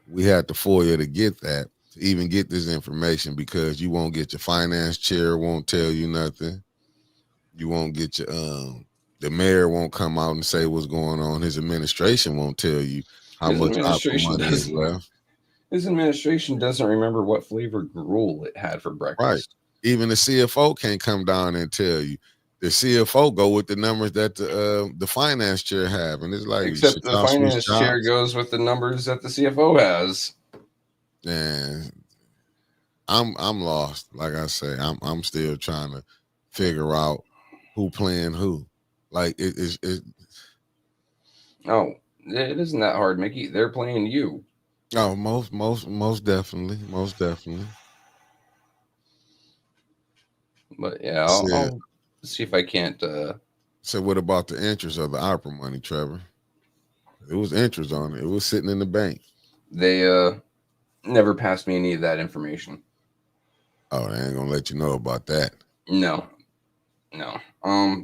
We had to FOIA to get that, to even get this information, because you won't get your finance chair, won't tell you nothing. You won't get your the mayor won't come out and say what's going on. His administration won't tell you how much ARPA money is left. His administration doesn't remember what flavored gruel it had for breakfast. Right. Even the CFO can't come down and tell you. The CFO go with the numbers that the finance chair have, and it's like, except the finance chair goes with the numbers that the CFO has. And I'm lost. Like I say, I'm still trying to figure out who playing who. Like it. Oh, it isn't that hard, Mickey. They're playing you. Oh, most definitely. But yeah, I'll see if I can't. So what about the interest of the ARPA money, Trevor? It was interest on it. It was sitting in the bank. They never passed me any of that information. Oh, they ain't gonna let you know about that. No.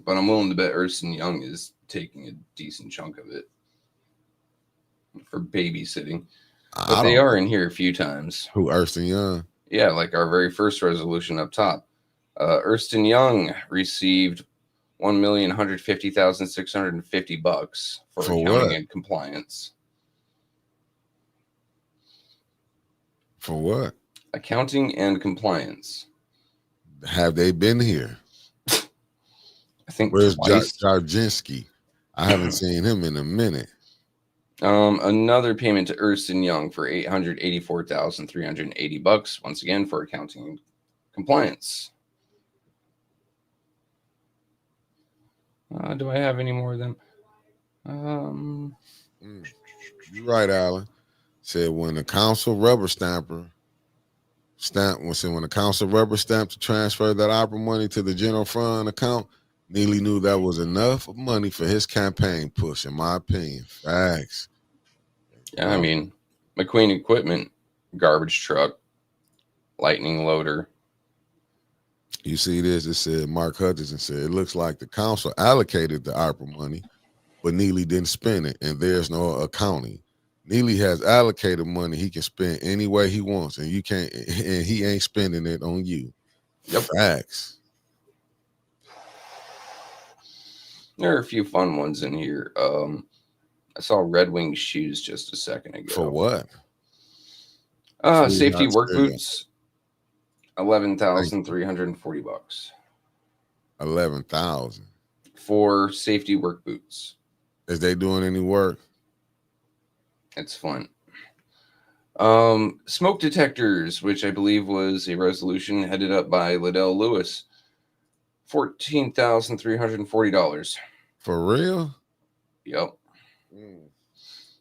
But I'm willing to bet Ernst & Young is taking a decent chunk of it for babysitting. But they are in here a few times. Who, Ernst & Young? Yeah, like our very first resolution up top. Ernst & Young received $1,150,650 for accounting what? and compliance. For what? Accounting and compliance. Have they been here? I think where's twice. Jarzinski? I haven't seen him in a minute. Another payment to Ernst & Young for $884,380. Once again for accounting and compliance. Do I have any more of them? You're right, Alan. Said when the council rubber stamped to transfer that ARPA money to the general fund account, Neely knew that was enough money for his campaign push, in my opinion. Facts. Yeah, I mean, McQueen Equipment, garbage truck, lightning loader. You see this? It said, Mark Hutchinson said, it looks like the council allocated the ARPA money, but Neely didn't spend it, and there's no accounting. Neely has allocated money he can spend any way he wants, and you can't, and he ain't spending it on you. Yep. Facts. There are a few fun ones in here. I saw Red Wing shoes just a second ago. For what? Safety work boots. $11,340. 11,000 for safety work boots. Is they doing any work? It's fun. Smoke detectors, which I believe was a resolution headed up by Liddell Lewis. $14,340. For real? Yep.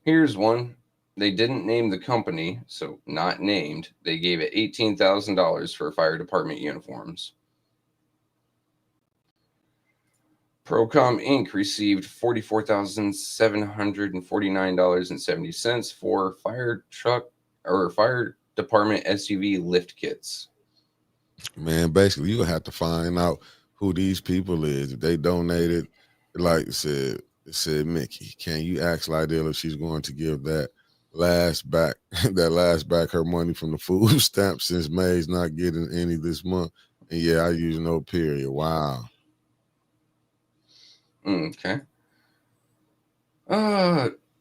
Here's one. They didn't name the company, so not named. They gave it $18,000 for fire department uniforms. Procom Inc. received $44,749.70 for fire truck or fire department SUV lift kits. Man, basically, you have to find out who these people is. If they donated, like it said Mickey, can you ask Lydell if she's going to give that last back, her money from the food stamp since May's not getting any this month? And yeah, I use no period. Wow. Okay.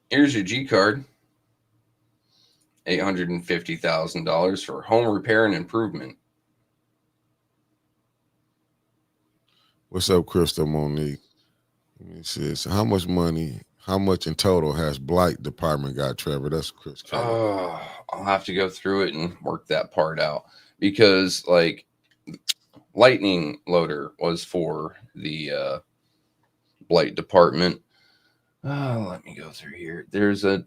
Here's your G card. $850,000 for home repair and improvement. What's up, Crystal Monique? Let me see. So how much money, how much in total has Blight Department got, Trevor? That's Chris Kelly. I'll have to go through it and work that part out because, like, Lightning Loader was for the Blight Department. Let me go through here. There's a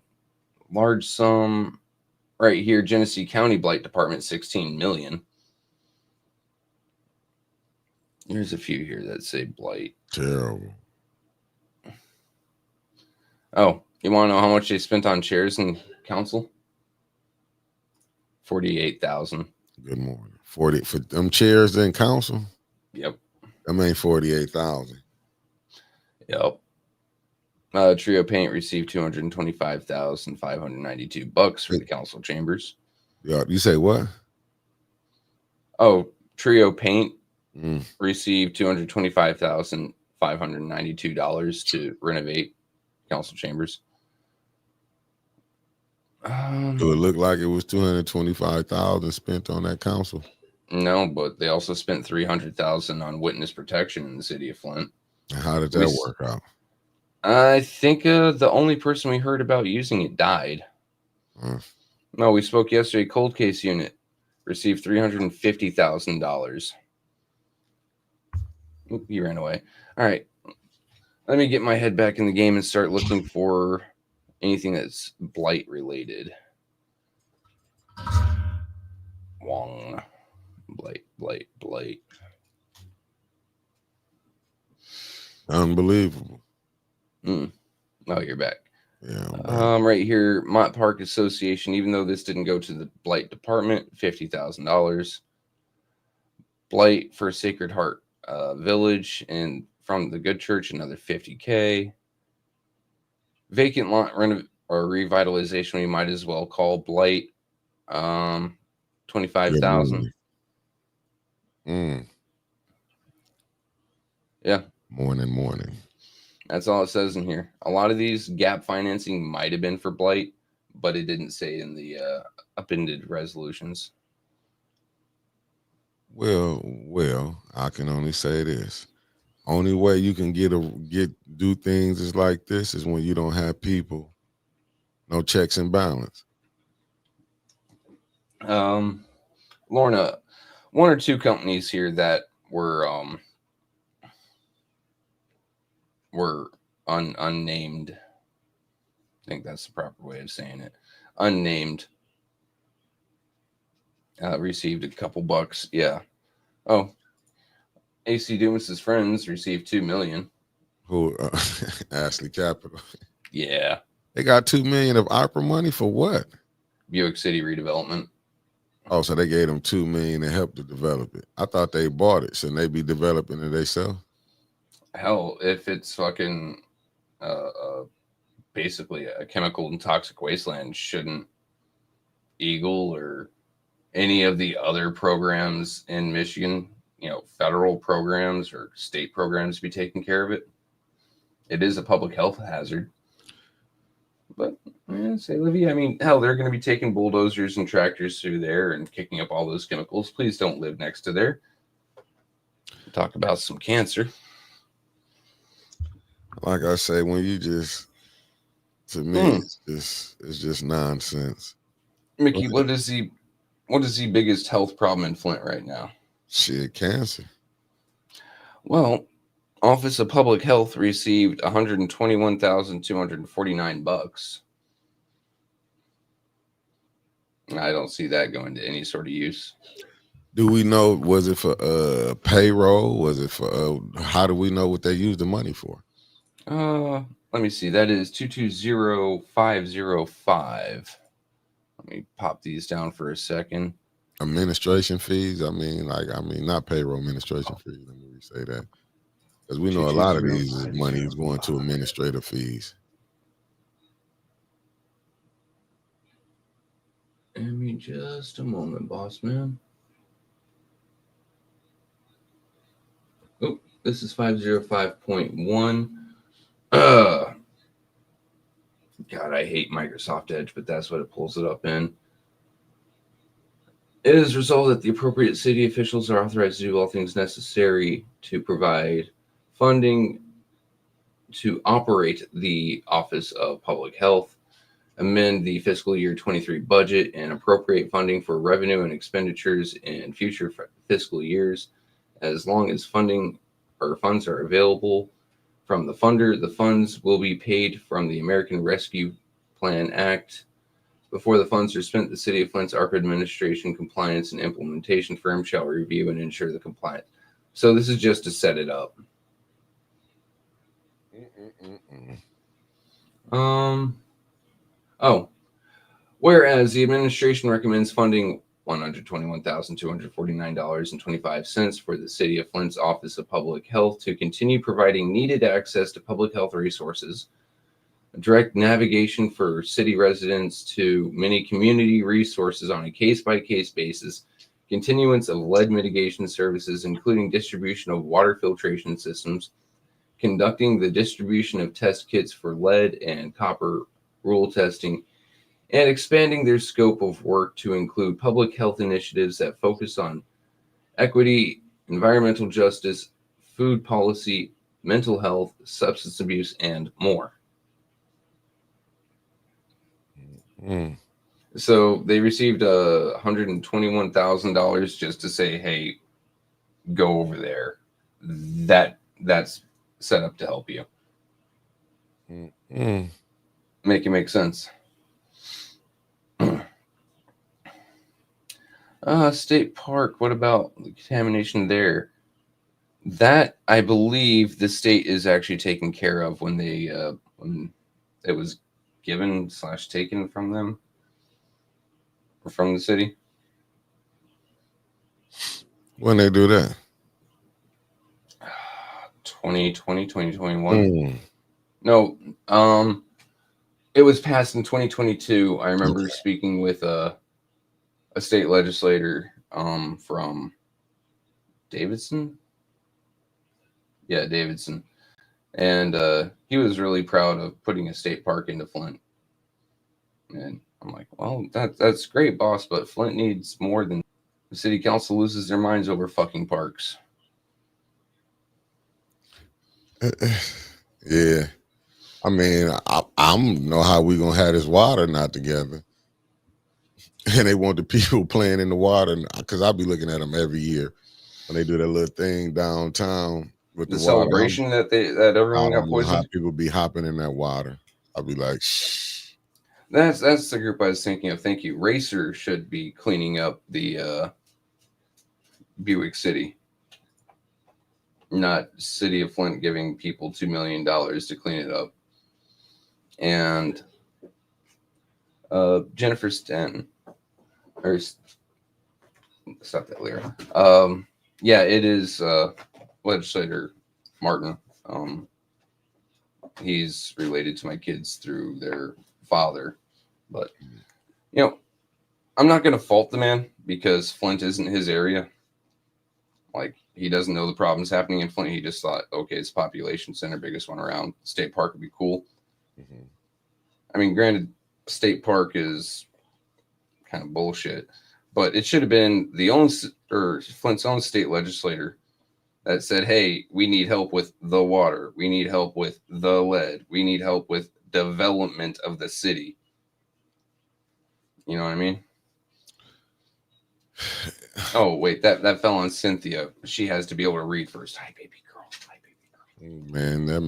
large sum right here. Genesee County Blight Department, $16 million. There's a few here that say Blight. Terrible. Oh, you want to know how much they spent on chairs in council? $48,000. Good morning. 40 for them chairs in council. Yep. I mean 48,000. Yep. Trio Paint received $225,592 for the council chambers. Yeah, you say what? Oh, Trio Paint received $225,592 to renovate council chambers. Do it look like it was $225,000 spent on that council? No, but they also spent $300,000 on witness protection in the city of Flint. How did that work out? I think the only person we heard about using it died. No, we spoke yesterday. Cold case unit received $350,000. Oop, he ran away. All right. Let me get my head back in the game and start looking for anything that's blight related. Wong. Blight. Unbelievable. Oh, you're back. Yeah. Right here, Mott Park Association, even though this didn't go to the Blight Department, $50,000. Blight for Sacred Heart Village and from the Good Church, another $50K. Vacant lot or revitalization, we might as well call Blight, $25,000. Yeah. Morning. That's all it says in here. A lot of these gap financing might have been for Blight, but it didn't say in the appended resolutions. Well, I can only say this. Only way you can do things is like this is when you don't have people, no checks and balance. Lorna, one or two companies here that were unnamed. I think that's the proper way of saying it. Unnamed. Received a couple bucks. Yeah. Oh, AC Dumas's friends received $2 million. Who? Ashley Capital. Yeah. They got $2 million of ARPA money for what? Buick City redevelopment. Oh, so they gave them $2 million to help to develop it. I thought they bought it. Shouldn't they be developing it themselves? Hell, if it's fucking basically a chemical and toxic wasteland, shouldn't Eagle or any of the other programs in Michigan, federal programs or state programs, be taking care of it? It is a public health hazard. But say, Livy, I mean, hell, they're going to be taking bulldozers and tractors through there and kicking up all those chemicals. Please don't live next to there. Talk about some cancer. Like I say, when you to me, it's just nonsense. Mickey, what is the biggest health problem in Flint right now? Shit, cancer. Well, Office of Public Health received $121,249. I don't see that going to any sort of use. Do we know, was it for payroll? Was it for how do we know what they used the money for? Let me see. That is 220505. Let me pop these down for a second. Administration fees? I mean, not payroll, administration fees. Let me say that. Because we know a lot of these money is going to administrative fees. Give me just a moment, boss man. Oh, this is 505.1. God, I hate Microsoft Edge, but that's what it pulls it up in. It is resolved that the appropriate city officials are authorized to do all things necessary to provide funding to operate the Office of Public Health, amend the fiscal year 23 budget, and appropriate funding for revenue and expenditures in future fiscal years. As long as funding or funds are available from the funder, the funds will be paid from the American Rescue Plan Act. Before the funds are spent, the City of Flint's ARPA administration, compliance, and implementation firm shall review and ensure the compliance. So this is just to set it up. Whereas the administration recommends funding $121,249.25 for the City of Flint's Office of Public Health to continue providing needed access to public health resources, direct navigation for city residents to many community resources on a case-by-case basis, continuance of lead mitigation services, including distribution of water filtration systems, conducting the distribution of test kits for lead and copper rule testing, and expanding their scope of work to include public health initiatives that focus on equity, environmental justice, food policy, mental health, substance abuse, and more. So they received $121,000 just to say, hey, go over there. That's set up to help you. Make it make sense. State park, what about the contamination there? That, I believe, the state is actually taken care of when they when it was given / taken from them or from the city. When they do that? 2020, 2021. No, it was passed in 2022. I remember speaking with a state legislator from Davidson. Yeah, Davidson. And he was really proud of putting a state park into Flint. And I'm like, well, that's great, boss, but Flint needs more than the city council loses their minds over fucking parks. Yeah. I mean, I don't know how we gonna have this water not together. And they want the people playing in the water, because I'll be looking at them every year when they do that little thing downtown with The the celebration water. that everyone got How poisoned. people be hopping in that water. I'll be like, shh. That's the group I was thinking of. Thank you. Racer should be cleaning up the Buick City, not City of Flint giving people $2 million to clean it up. And Jennifer Sten, or stop that lyric. Yeah, it is legislator Martin. He's related to my kids through their father, but I'm not going to fault the man because Flint isn't his area. Like, he doesn't know the problems happening in Flint. He just thought, okay, it's population center, biggest one around. State park would be cool. I mean, granted, state park is kind of bullshit, but it should have been Flint's own state legislator that said, hey, we need help with the water. We need help with the lead. We need help with development of the city. You know what I mean? Oh, wait, that fell on Cynthia. She has to be able to read first. Hi, baby girl. Hi, baby girl. Man, that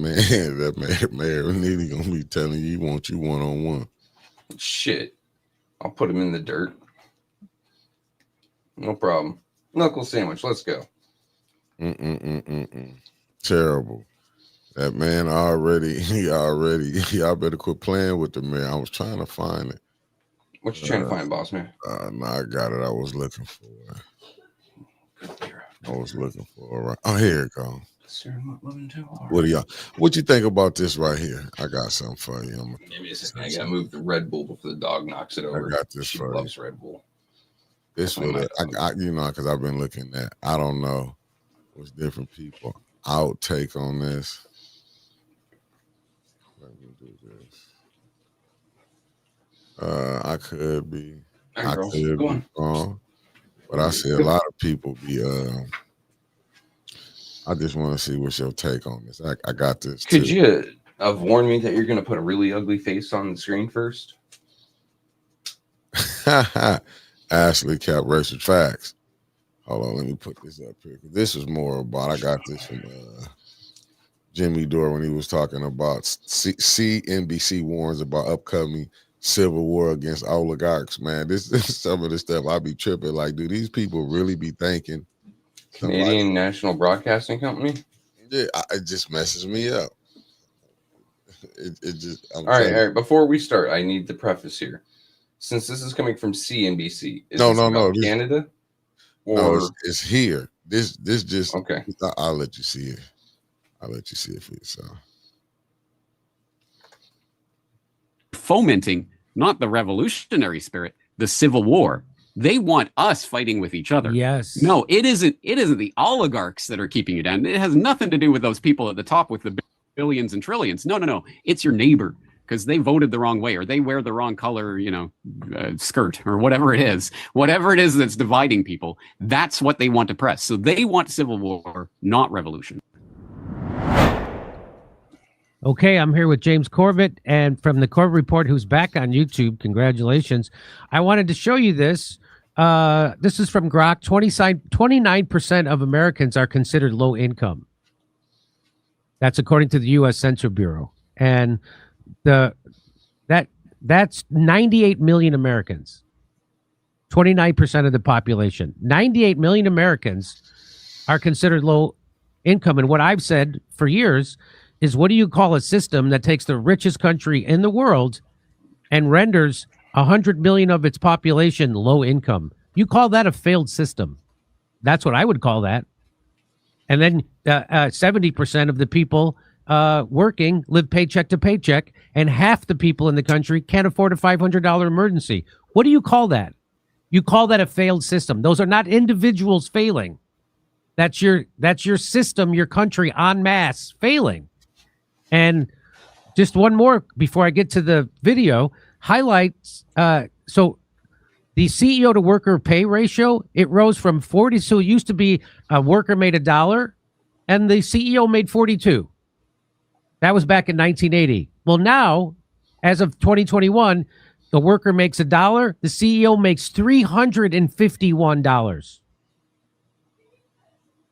mayor nearly gonna be telling you he wants you one-on-one. Shit. I'll put him in the dirt. No problem. Knuckle sandwich. Let's go. Terrible. That man y'all better quit playing with the man. I was trying to find it. What you trying to find, boss man? No, I got it. I was looking for it. Good dear. Oh, here it goes. What you think about this right here? I got something for you. Maybe it's I gotta move the Red Bull before the dog knocks it over. I got this she for loves Red Bull. This one, because I've been looking at. I don't know what's different people. Outtake on this. Let me do this. I could be wrong, but I see a lot of people be. I just want to see what's your take on this. I got this. Could you have warned me that you're going to put a really ugly face on the screen first? Ashley kept racist facts. Hold on, let me put this up here. This is more about. I got this from Jimmy Dore when he was talking about CNBC warns about upcoming civil war against oligarchs. Man, this is some of the stuff I be tripping. Like, do these people really be thinking? Canadian National Broadcasting Company? Yeah, it just messes me up. It just. All right. Before we start, I need the preface here. Since this is coming from CNBC, is no, Canada? No, it's here. This just okay. I'll let you see it. I'll let you see it for yourself. Fomenting not the revolutionary spirit, the civil war. They want us fighting with each other. Yes. No, it isn't the oligarchs that are keeping you down. It has nothing to do with those people at the top with the billions and trillions. No. It's your neighbor because they voted the wrong way or they wear the wrong color, skirt or whatever it is. Whatever it is that's dividing people, that's what they want to press. So they want civil war, not revolution. Okay, I'm here with James Corbett and from the Corbett Report, who's back on YouTube. Congratulations. I wanted to show you this. This is from Grok. 29% of Americans are considered low income. That's according to the U.S. Census Bureau. And that's 98 million Americans. 29% of the population. 98 million Americans are considered low income. And what I've said for years is, what do you call a system that takes the richest country in the world and renders 100 million of its population low income? You call that a failed system. That's what I would call that. And then 70% of the people working live paycheck to paycheck, and half the people in the country can't afford a $500 emergency. What do you call that? You call that a failed system. Those are not individuals failing. That's your system, your country en masse failing. And just one more before I get to the video, highlights. So the CEO to worker pay ratio, it rose from 40. So it used to be a worker made $1 and the CEO made 42. That was back in 1980. Well, now, as of 2021, the worker makes $1, the CEO makes $351.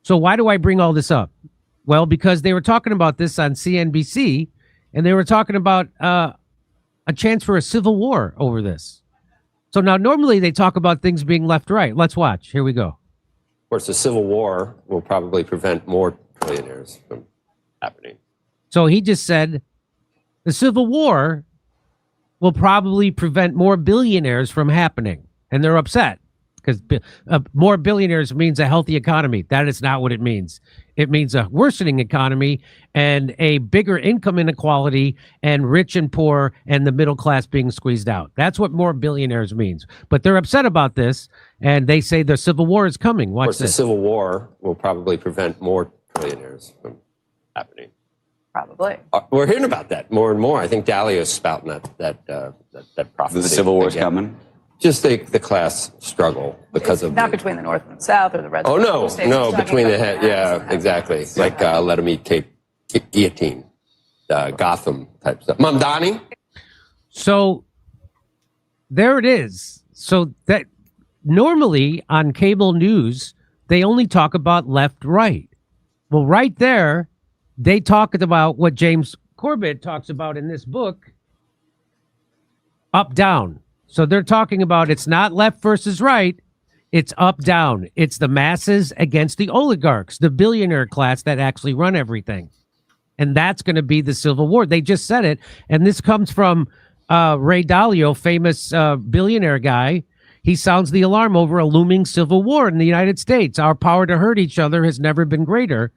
So why do I bring all this up? Well, because they were talking about this on CNBC, and they were talking about a chance for a civil war over this. So now normally they talk about things being left-right. Let's watch. Here we go. Of course, the civil war will probably prevent more billionaires from happening. So he just said the civil war will probably prevent more billionaires from happening. And they're upset because more billionaires means a healthy economy. That is not what it means. It means a worsening economy and a bigger income inequality and rich and poor and the middle class being squeezed out. That's what more billionaires means. But they're upset about this, and they say the civil war is coming. Watch Of course, this. the civil war will probably prevent more billionaires from happening. Probably. We're hearing about that more and more. I think Dahlia is spouting that prophecy. The civil war is again. coming. Just the class struggle because of not between the North and the South or the Red. Oh no, states. no, It's talking between the about head. Yeah, exactly. Like Let 'em eat cake, guillotine, Gotham type stuff. Mamdani. So there it is. So that normally on cable news, they only talk about left, right. Well, right there, they talked about what James Corbett talks about in this book, up, down. So they're talking about it's not left versus right. It's up, down. It's the masses against the oligarchs, the billionaire class that actually run everything. And that's going to be the civil war. They just said it. And this comes from Ray Dalio, famous billionaire guy. He sounds the alarm over a looming civil war in the United States. Our power to hurt each other has never been greater.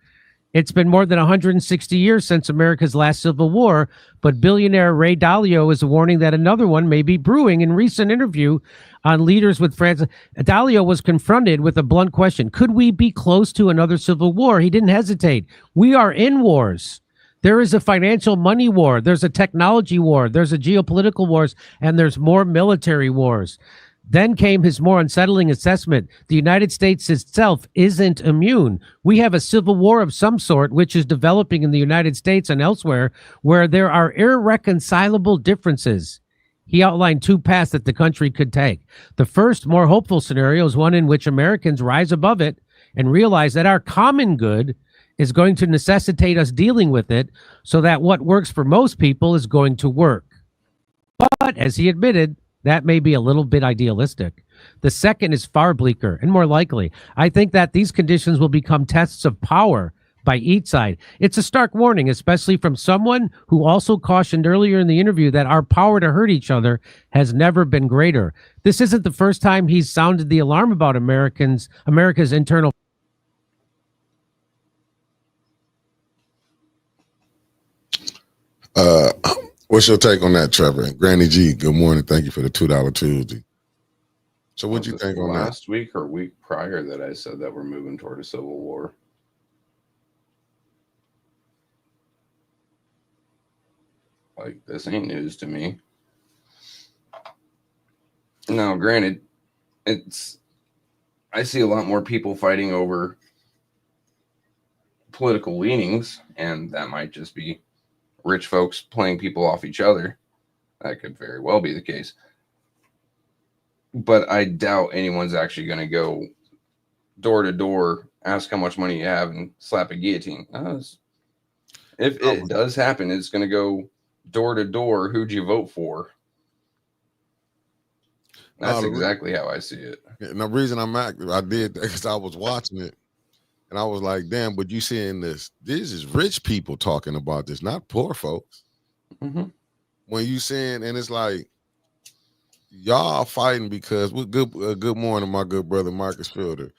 It's been more than 160 years since America's last civil war, but billionaire Ray Dalio is warning that another one may be brewing. In recent interview on Leaders with France, Dalio was confronted with a blunt question. Could we be close to another civil war? He didn't hesitate. We are in wars. There is a financial money war. There's a technology war. There's a geopolitical wars, and there's more military wars. Then came his more unsettling assessment. The United States itself isn't immune. We have a civil war of some sort, which is developing in the United States and elsewhere, where there are irreconcilable differences. He outlined two paths that the country could take. The first, more hopeful scenario, is one in which Americans rise above it and realize that our common good is going to necessitate us dealing with it, so that what works for most people is going to work. But, as he admitted, that may be a little bit idealistic. The second is far bleaker and more likely. I think that these conditions will become tests of power by each side. It's a stark warning, especially from someone who also cautioned earlier in the interview that our power to hurt each other has never been greater. This isn't the first time he's sounded the alarm about America's internal. What's your take on that, Trevor? Granny G, good morning. Thank you for the $2 Tuesday. So what'd you think on that? Last week or week prior that I said that we're moving toward a civil war. Like, this ain't news to me. Now, granted, I see a lot more people fighting over political leanings, and that might just be rich folks playing people off each other. That could very well be the case. But I doubt anyone's actually going to go door to door, ask how much money you have, and slap a guillotine. If it does happen, it's going to go door to door. Who'd you vote for? That's exactly how I see it. And the reason I did that because I was watching it. And I was like, damn, but you seeing this is rich people talking about this, not poor folks. Mm-hmm. When you saying, and it's like, y'all fighting because we're good. Good morning, my good brother, Marcus Fielder.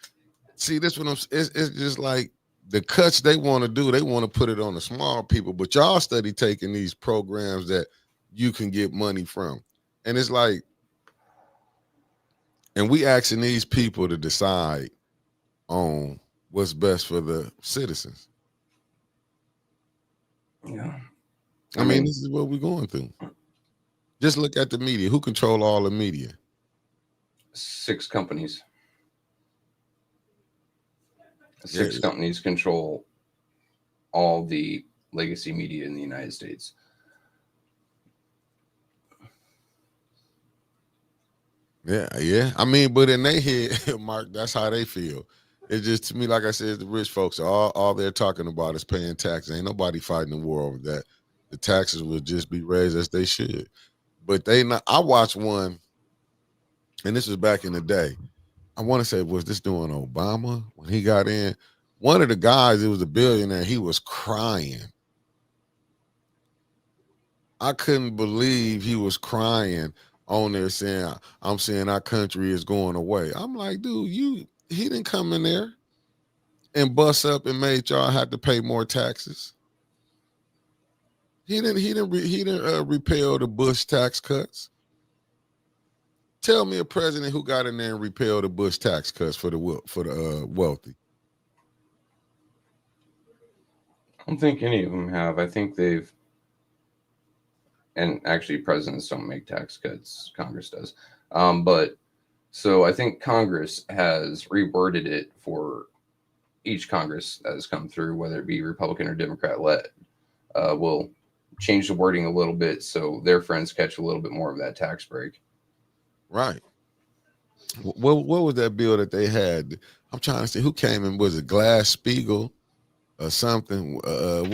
See, this one, it's just like the cuts they want to do. They want to put it on the small people, but y'all study taking these programs that you can get money from. And it's like, and we asking these people to decide on what's best for the citizens. Yeah. I mean, this is what we're going through. Just look at the media. Who control all the media? 6 companies. 6 companies control all the legacy media in the United States. Yeah. I mean, but in their head, Mark, that's how they feel. It's just, to me, like I said, the rich folks, all they're talking about is paying taxes. Ain't nobody fighting the war over that. The taxes will just be raised as they should. But I watched one, and this was back in the day. I want to say, was this during Obama when he got in? One of the guys, it was a billionaire, he was crying. I couldn't believe he was crying on there saying, I'm saying our country is going away. I'm like, dude, he didn't come in there and bust up and made y'all have to pay more taxes. He didn't repeal the Bush tax cuts. Tell me a president who got in there and repealed the Bush tax cuts for the wealthy. I don't think any of them have. I think they've, and actually presidents don't make tax cuts. Congress does. But so I think Congress has reworded it for each Congress that has come through, whether it be Republican or Democrat led, will change the wording a little bit so their friends catch a little bit more of that tax break. Right. What was that bill that they had? I'm trying to see who came in. Was it Glass-Steagall or something?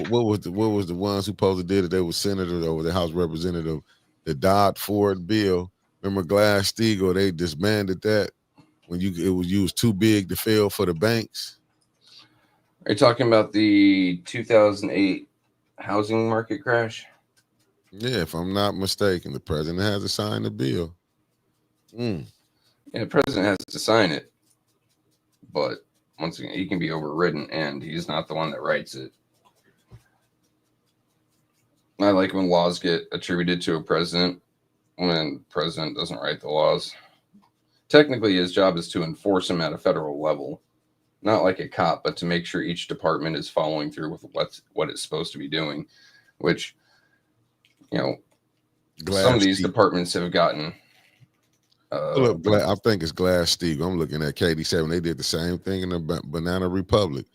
What was the ones who supposed to did it? They were senators or the House representative. The Dodd-Ford bill. Remember Glass-Steagall? They disbanded that when it was used too big to fail for the banks. Are you talking about the 2008 housing market crash? Yeah, if I'm not mistaken, the president has to sign the bill. Yeah, the president has to sign it, but once again, he can be overridden, and he's not the one that writes it. I like when laws get attributed to a president when the president doesn't write the laws. Technically, his job is to enforce them at a federal level, not like a cop, but to make sure each department is following through with what it's supposed to be doing, which, some of these departments have gotten. Look, I think it's Glass-Steagall. I'm looking at KD7. They did the same thing in the Banana Republic.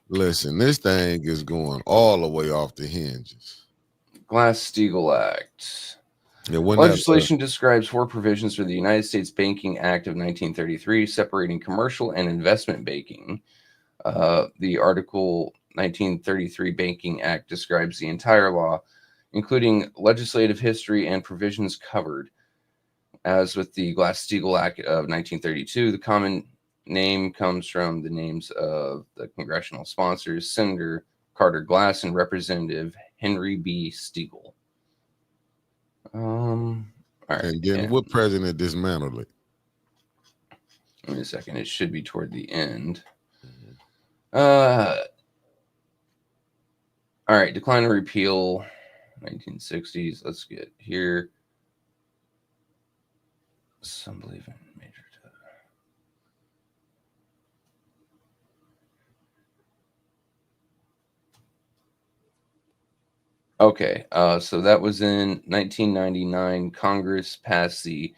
Listen, this thing is going all the way off the hinges. Glass-Steagall Act. Yeah, legislation describes 4 provisions for the United States Banking Act of 1933, separating commercial and investment banking. The Article 1933 Banking Act describes the entire law, including legislative history and provisions covered. As with the Glass-Steagall Act of 1932, the common name comes from the names of the congressional sponsors, Senator Carter Glass and Representative Henry B. Steagall. All right. And then what president dismantled it? Wait a second. It should be toward the end. All right. Decline and repeal, 1960s. Let's get here. Some believe in major. Okay, so that was in 1999. Congress passed the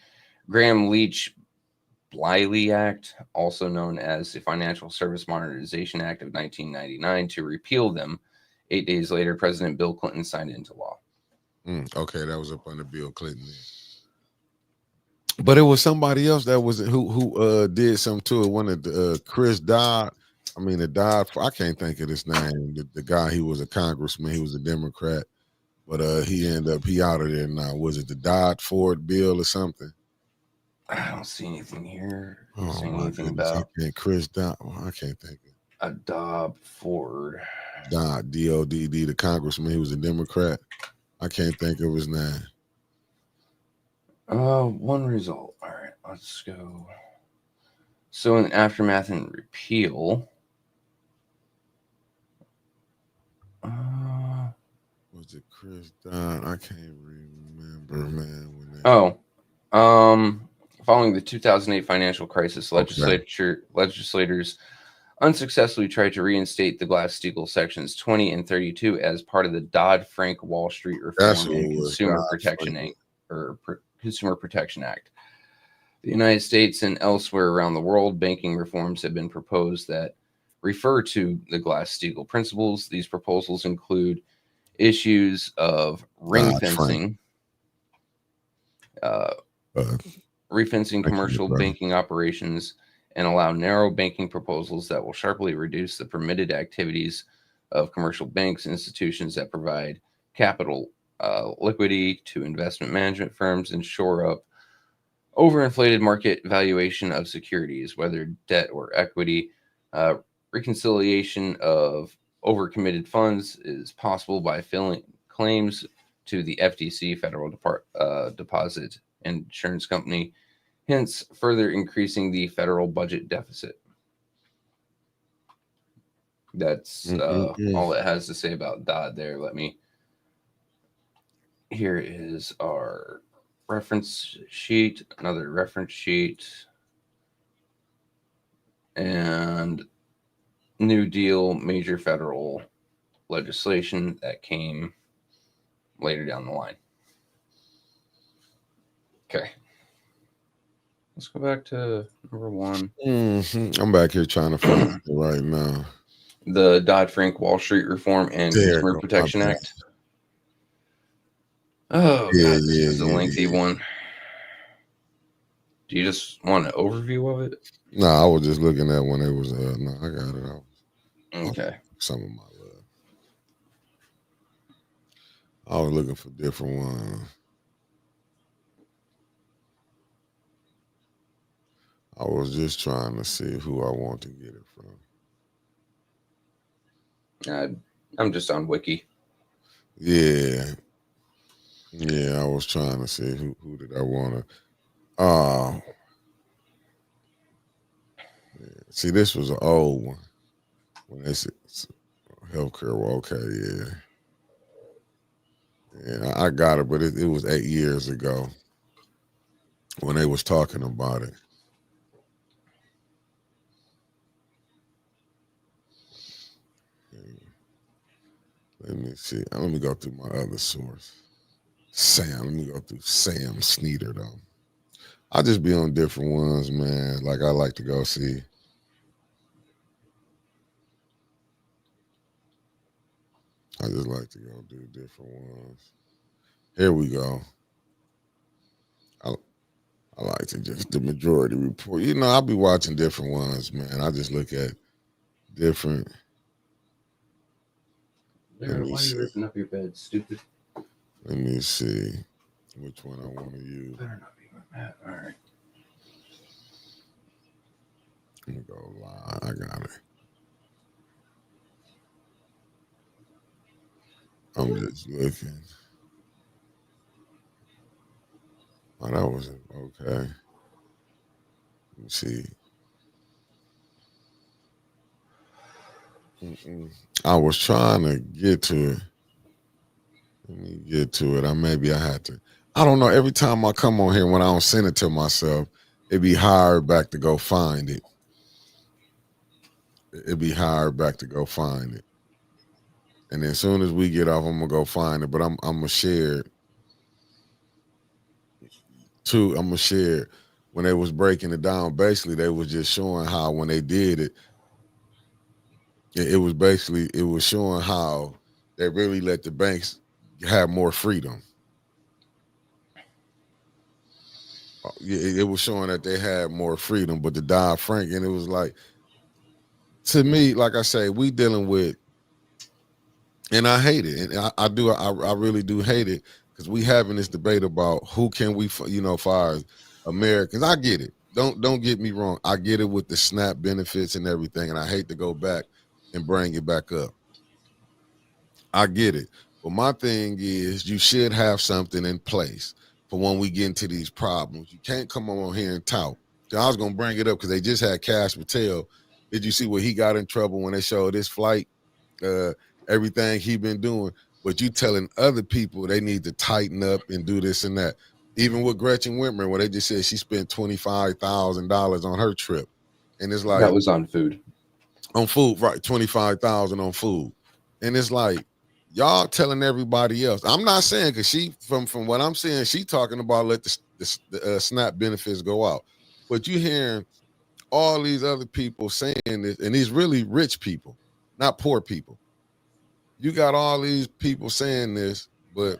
Graham-Leach-Bliley Act, also known as the Financial Service Modernization Act of 1999, to repeal them. 8 days later, President Bill Clinton signed it into law. Okay, that was up under Bill Clinton. But it was somebody else that was who did something to it. One of the Chris Dodd. I mean, the Dodd. I can't think of his name. The guy, he was a congressman. He was a Democrat, but he out of there now. Was it the Dodd-Ford bill or something? I don't see anything here. Oh, anything about Chris Dodd. I can't think of a Dodd-Ford. Dodd, D-O-D-D, the congressman. He was a Democrat. I can't think of his name. One result. All right, let's go. So in aftermath and repeal. Was it Chris Dodd? I can't remember, man. Following the 2008 financial crisis, legislators unsuccessfully tried to reinstate the Glass-Steagall sections 20 and 32 as part of the Dodd-Frank Wall Street Reform and Consumer Protection Act. The United States and elsewhere around the world, banking reforms have been proposed that refer to the Glass-Steagall principles. These proposals include issues of ring fencing, refencing commercial banking operations, and allow narrow banking proposals that will sharply reduce the permitted activities of commercial banks, institutions that provide capital liquidity to investment management firms, and shore up overinflated market valuation of securities, whether debt or equity. Reconciliation of overcommitted funds is possible by filling claims to the FDIC, Federal Deposit Insurance Company, hence further increasing the federal budget deficit. That's all it has to say about Dodd there. Here is our reference sheet, another reference sheet, and New Deal major federal legislation that came later down the line. Okay. Let's go back to number 1. I'm back here trying to find it right now. The Dodd-Frank Wall Street Reform and Consumer Protection Act. Oh, yeah, God, this is a lengthy one. Do you just want an overview of it? No, I was just looking at when it was. No, I got it. Okay. Some of my love. I was looking for different ones. I was just trying to see who I want to get it from. I'm just on Wiki. Yeah, I was trying to see who did I want to. See, this was an old one. When they said healthcare, well, okay, yeah, I got it, but it was 8 years ago when they was talking about it. Let me see. Let me go through my other source. Sam. Let me go through Sam Sneeder, though. I just be on different ones, man. Like I like to go see. I just like to go do different ones. Here we go. I like to just the majority report. You know, I'll be watching different ones, man. I just look at different. Why are you ripping up your bed, stupid? Let me see which one I want to use. Better not be with Matt. All right. Let me go live. I got it. I'm just looking. Oh, that wasn't okay. Let me see. I was trying to get to it. Let me get to it. I had to. I don't know. Every time I come on here, when I don't send it to myself, it'd be hard back to go find it. It'd be hard back to go find it. And then as soon as we get off, I'm gonna go find it. But I'm gonna share it. I'm gonna share it. When they was breaking it down, basically they was just showing how when they did it, it was showing how they really let the banks have more freedom. It was showing that they had more freedom, but the Dodd-Frank, and it was like, to me, like I say, we dealing with, and I hate it, and I really do hate it, because we having this debate about who can we, fire Americans. I get it. Don't get me wrong. I get it with the SNAP benefits and everything, and I hate to go back and bring it back up. I get it. But my thing is, you should have something in place for when we get into these problems. You can't come on here and tout. I was going to bring it up because they just had Cash Patel. Did you see what he got in trouble when they showed his flight, everything he been doing? But you telling other people they need to tighten up and do this and that. Even with Gretchen Whitmer, where they just said she spent $25,000 on her trip. And it's like, that was on food. On food, right? $25,000 on food. And it's like, y'all telling everybody else. I'm not saying, because she, from what I'm saying, she talking about let the SNAP benefits go out. But you hearing all these other people saying this, and these really rich people, not poor people. You got all these people saying this, but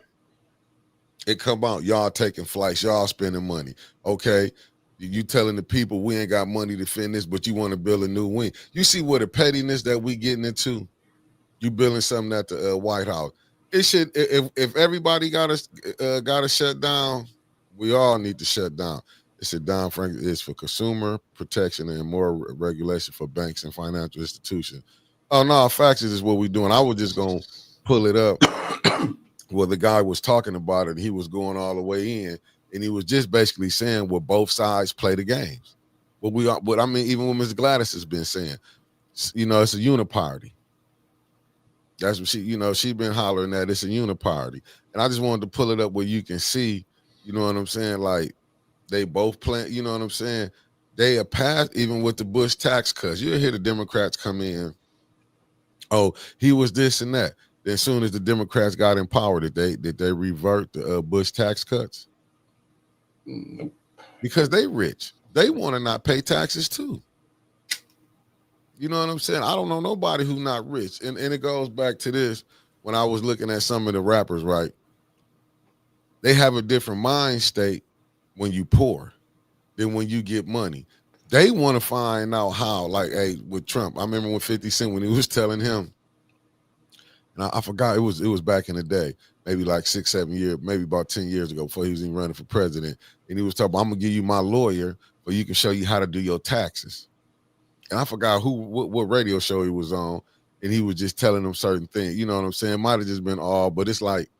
it come out, y'all taking flights, y'all spending money. Okay, you telling the people we ain't got money to fund this, but you want to build a new wing. You see what the pettiness that we getting into? You building something at the White House. It should, if everybody got to shut down, we all need to shut down. It said Dodd-Frank is for consumer protection and more regulation for banks and financial institutions. Oh no, facts is what we're doing. I was just gonna pull it up. Well, the guy was talking about it. He was going all the way in, and he was just basically saying, well, both sides play the games. But I mean, even what Ms. Gladys has been saying, it's a uniparty. That's what she been hollering at. It's a uniparty. And I just wanted to pull it up where you can see, you know what I'm saying? Like, they both play, you know what I'm saying? They are passed, even with the Bush tax cuts. You'll hear the Democrats come in, oh, he was this and that. Then as soon as the Democrats got in power, did they revert the Bush tax cuts? Nope. Because they rich. They want to not pay taxes too. You know what I'm saying? I don't know nobody who's not rich. And it goes back to this, when I was looking at some of the rappers, right? They have a different mind state when you poor than when you get money. They want to find out how, like, hey, with Trump, I remember when 50 Cent, when he was telling him, and I forgot, it was back in the day, maybe like 6-7 years, maybe about 10 years ago, before he was even running for president. And he was talking about, I'm going to give you my lawyer for or you can show you how to do your taxes. And I forgot what radio show he was on, and he was just telling them certain things. You know what I'm saying? Might have just been all, but it's like,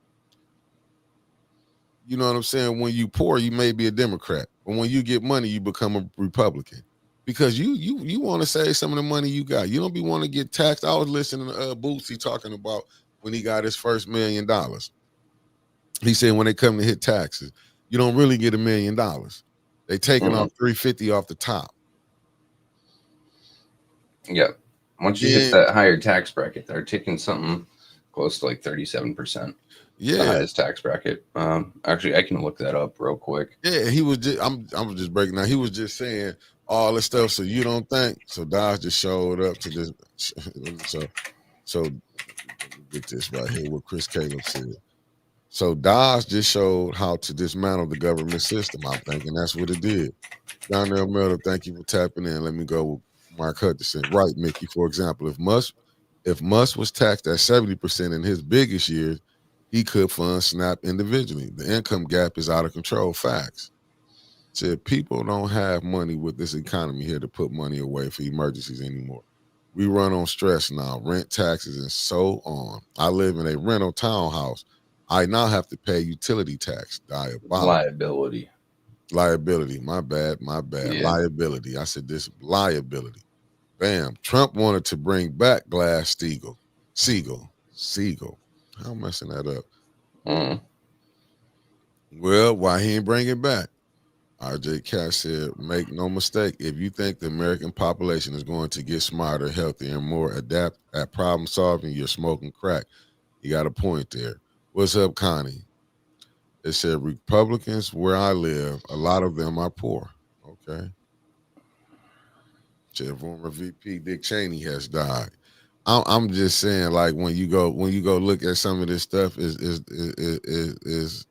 you know what I'm saying? When you poor, you may be a Democrat, but when you get money, you become a Republican because you want to save some of the money you got. You don't be want to get taxed. I was listening to Bootsy talking about when he got his first $1 million. He said when they come to hit taxes, you don't really get $1 million. They taking off $350 off the top. Yep. Once you hit that higher tax bracket, they're taking something close to like 37%. Yeah, the highest tax bracket. Actually, I can look that up real quick. Yeah, he was just. I'm just breaking down. He was just saying all this stuff. So you don't think? So Dodge just showed up to this. So get this right here. What Chris Caleb said. So Dodge just showed how to dismantle the government system. I'm thinking that's what it did. Donnell Miller, thank you for tapping in. Let me go with Mark Hutchinson. Right, Mickey. For example, if Musk was taxed at 70% in his biggest years, he could fund SNAP individually. The income gap is out of control. Facts. Said people don't have money with this economy here to put money away for emergencies anymore. We run on stress now, rent, taxes, and so on. I live in a rental townhouse. I now have to pay utility tax. Liability. My bad. Yeah. Liability. I said this liability. Bam. Trump wanted to bring back Glass-Steagall. Siegel. I'm messing that up. Well, why he ain't bring it back? RJ Cash said, make no mistake, if you think the American population is going to get smarter, healthier, and more adept at problem solving, you're smoking crack. You got a point there. What's up, Connie? It said Republicans where I live, a lot of them are poor. Okay. Said former VP Dick Cheney has died. I'm just saying, like when you go look at some of this stuff, is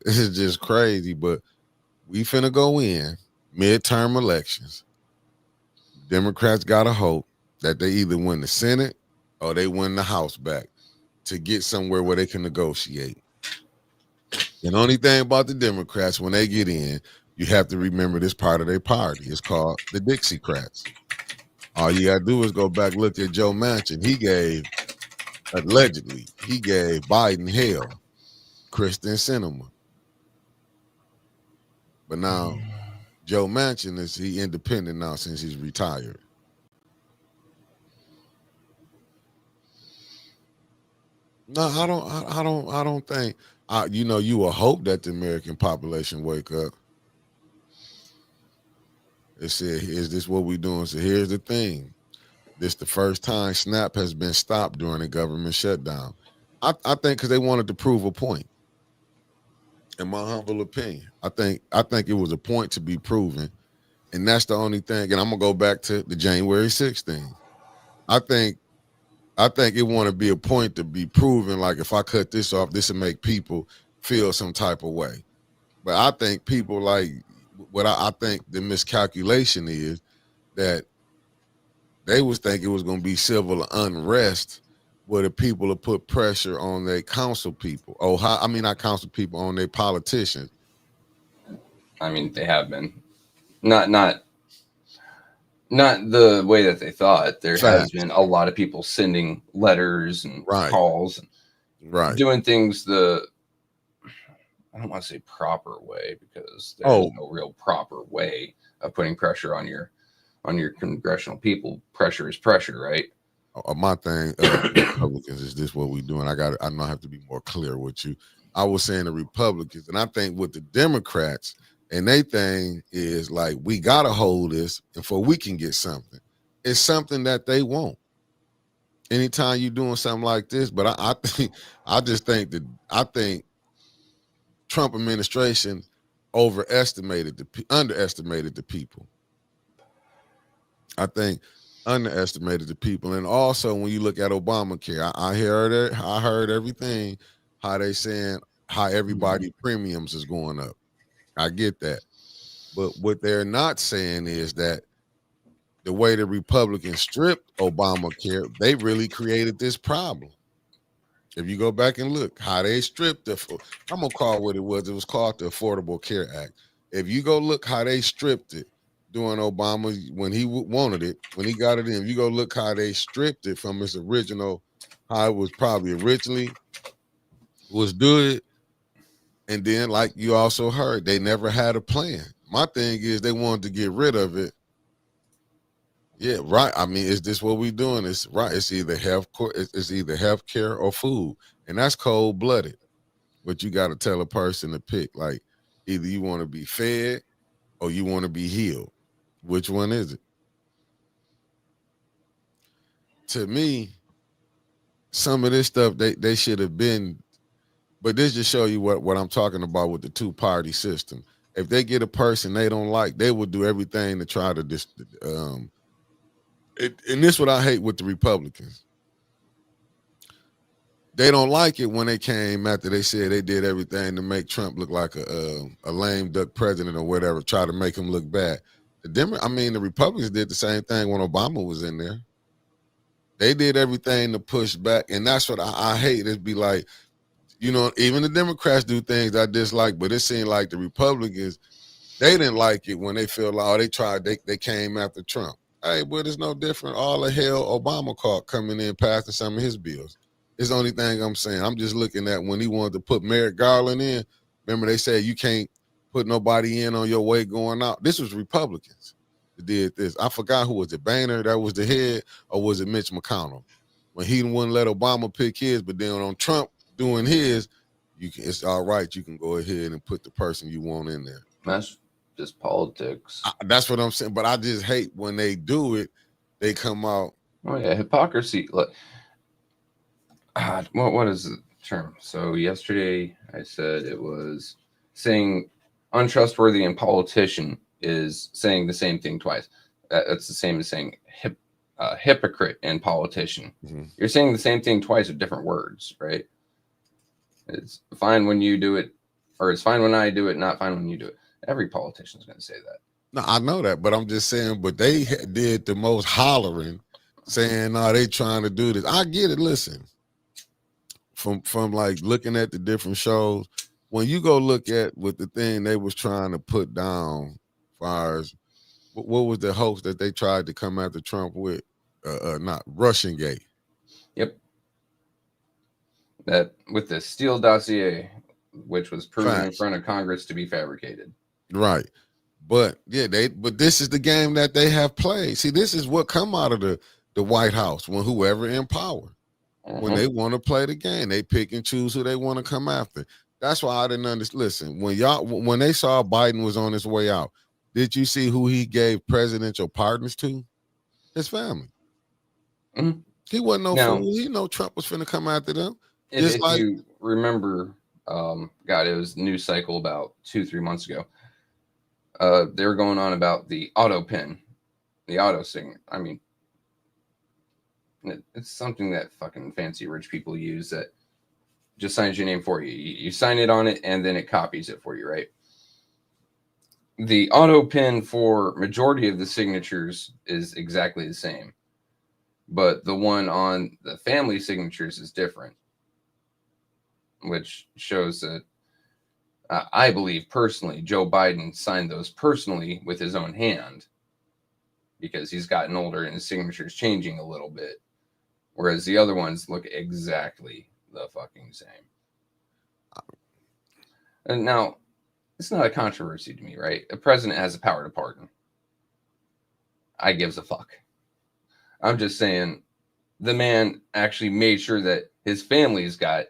just crazy. But we finna go in midterm elections. Democrats gotta hope that they either win the Senate or they win the House back to get somewhere where they can negotiate. And the only thing about the Democrats, when they get in, you have to remember this part of their party. It's called the Dixiecrats. All you gotta do is go back, look at Joe Manchin. He gave Biden hell, Kristen Sinema. But now Joe Manchin is independent now since he's retired. No, I don't think. You will hope that the American population wake up. It said, is this what we're doing? So here's the thing. This the first time SNAP has been stopped during a government shutdown. I think because they wanted to prove a point. In my humble opinion, I think it was a point to be proven, and that's the only thing. And I'm gonna go back to the January 6th thing. I think it want to be a point to be proven. Like if I cut this off, this will make people feel some type of way. But I think people like. What I think the miscalculation is that they was thinking it was going to be civil unrest where the people will put pressure on their council people. Not council people, on their politicians. I mean, they have been. Not the way that they thought. There has been a lot of people sending letters and calls and doing things I don't want to say proper way because there's no real proper way of putting pressure on your congressional people. Pressure is pressure, right? My thing, Republicans, is this what we're doing? I know I have to be more clear with you. I was saying the Republicans, and I think with the Democrats, and they thing is like we gotta hold this, and for we can get something. It's something that they want. Anytime you're doing something like this, but I think Trump administration underestimated the people. I think underestimated the people, and also when you look at Obamacare, I heard everything how they saying how everybody premiums is going up. I get that, but what they're not saying is that the way the Republicans stripped Obamacare, they really created this problem. If you go back and look how they stripped I'm gonna call what it was. It was called the Affordable Care Act. If you go look how they stripped it, during Obama when he wanted it, when he got it in. You go look how they stripped it from its original, how it was probably originally was good. And then, like you also heard, they never had a plan. My thing is they wanted to get rid of it. Yeah, right. I mean, is this what we doing? It's right. It's either it's either health care or food, and that's cold blooded. But you got to tell a person to pick. Like, either you want to be fed or you want to be healed. Which one is it? To me, some of this stuff they should have been. But this just show you what I'm talking about with the two-party system. If they get a person they don't like, they will do everything to try to and this is what I hate with the Republicans. They don't like it when they came after they said they did everything to make Trump look like a lame duck president or whatever, try to make him look bad. The Republicans did the same thing when Obama was in there. They did everything to push back, and that's what I hate. It'd be like, even the Democrats do things I dislike, but it seemed like the Republicans, they didn't like it when they feel like, they came after Trump. Hey, but it's no different. All the hell Obama caught coming in passing some of his bills. It's the only thing I'm saying. I'm just looking at when he wanted to put Merrick Garland in. Remember they said you can't put nobody in on your way going out. This was Republicans that did this. I forgot who was it, Boehner that was the head, or was it Mitch McConnell? When he wouldn't let Obama pick his, but then on Trump doing his, it's all right. You can go ahead and put the person you want in there. That's just politics. That's what I'm saying. But I just hate when they do it. They come out. Oh yeah, hypocrisy. Look, what is the term? So yesterday I said it was saying untrustworthy and politician is saying the same thing twice. That's the same as saying hypocrite and politician. Mm-hmm. You're saying the same thing twice with different words, right? It's fine when you do it, or it's fine when I do it, not fine when you do it. Every politician is going to say that. No, I know that, but I'm just saying, but they did the most hollering, saying, no, they trying to do this. I get it. Listen, from like looking at the different shows, when you go look at what the thing they was trying to put down, as far as what was the hoax that they tried to come after Trump with, not Russian Gate. Yep. That with the Steele dossier, which was proven in front of Congress to be fabricated. Right. But yeah, but this is the game that they have played. See, this is what come out of the White House when whoever in power, when they want to play the game, they pick and choose who they want to come after. That's why I didn't understand. Listen, when they saw Biden was on his way out, did you see who he gave presidential pardons to? His family. Mm-hmm. He wasn't no fool. He know Trump was finna come after them. If you remember, it was news cycle about 2-3 months ago. They were going on about the auto pin, the auto signature. I mean, it's something that fucking fancy rich people use that just signs your name for you. You sign it on it, and then it copies it for you, right? The auto pin for majority of the signatures is exactly the same, but the one on the family signatures is different, which shows that I believe personally Joe Biden signed those personally with his own hand because he's gotten older and his signature is changing a little bit, whereas the other ones look exactly the fucking same. And now, it's not a controversy to me, right? A president has the power to pardon. I gives a fuck. I'm just saying the man actually made sure that his family's got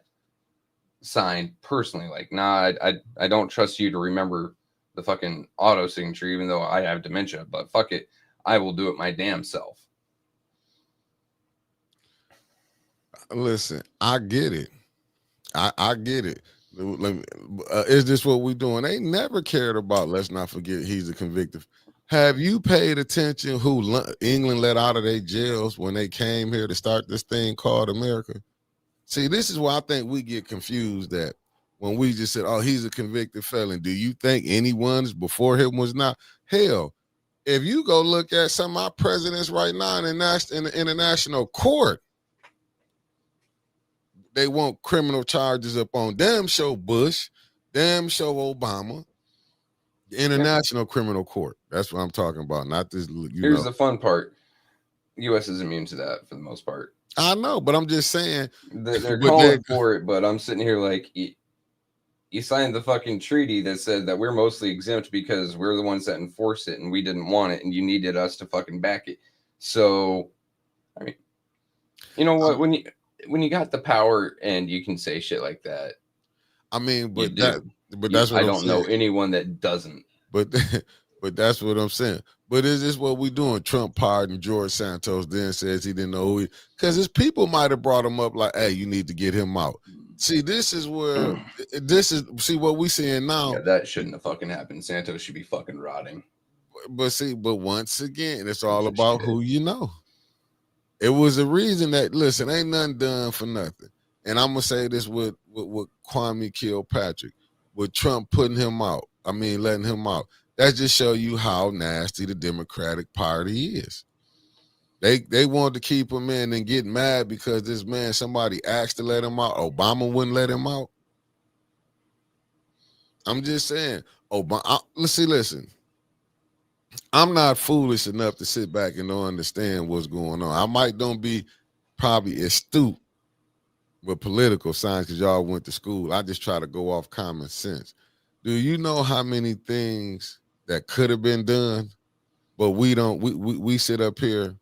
signed personally. Like, nah, I don't trust you to remember the fucking auto signature, even though I have dementia, but fuck it. I will do it my damn self. Listen, I get it. I get it. Is this what we're doing? They never cared about, let's not forget, he's a convicted. Have you paid attention who England let out of their jails when they came here to start this thing called America? See, this is why I think we get confused that when we just said, oh, he's a convicted felon. Do you think anyone's before him was not? Hell, if you go look at some of our presidents right now in the international court, they want criminal charges up on them. Show Bush, them show Obama. The International Criminal Court. That's what I'm talking about. Not this. Here's the fun part: U.S. is immune to that for the most part. I know, but I'm just saying they're calling for it. But I'm sitting here like, you signed the fucking treaty that said that we're mostly exempt because we're the ones that enforce it, and we didn't want it, and you needed us to fucking back it. So, I mean, you know what? When you got the power and you can say shit like that, I mean, but but that's what I don't know anyone that doesn't. But that's what I'm saying. But is this what we doing? Trump pardoned George Santos, then says he didn't know who he, because his people might have brought him up like, hey, you need to get him out. See, this is where what we seeing now. Yeah, that shouldn't have fucking happened. Santos should be fucking rotting. But once again, it's all about who you know. It was a reason that, listen, ain't nothing done for nothing. And I'm gonna say this with Kwame Kilpatrick, with Trump putting him out. I mean, letting him out. That just show you how nasty the Democratic Party is. They wanted to keep him in and get mad because this man, somebody asked to let him out. Obama wouldn't let him out. I'm just saying, Obama. Listen. I'm not foolish enough to sit back and don't understand what's going on. I might don't be probably astute with political science because y'all went to school. I just try to go off common sense. Do you know how many things that could have been done, but we don't? We sit up here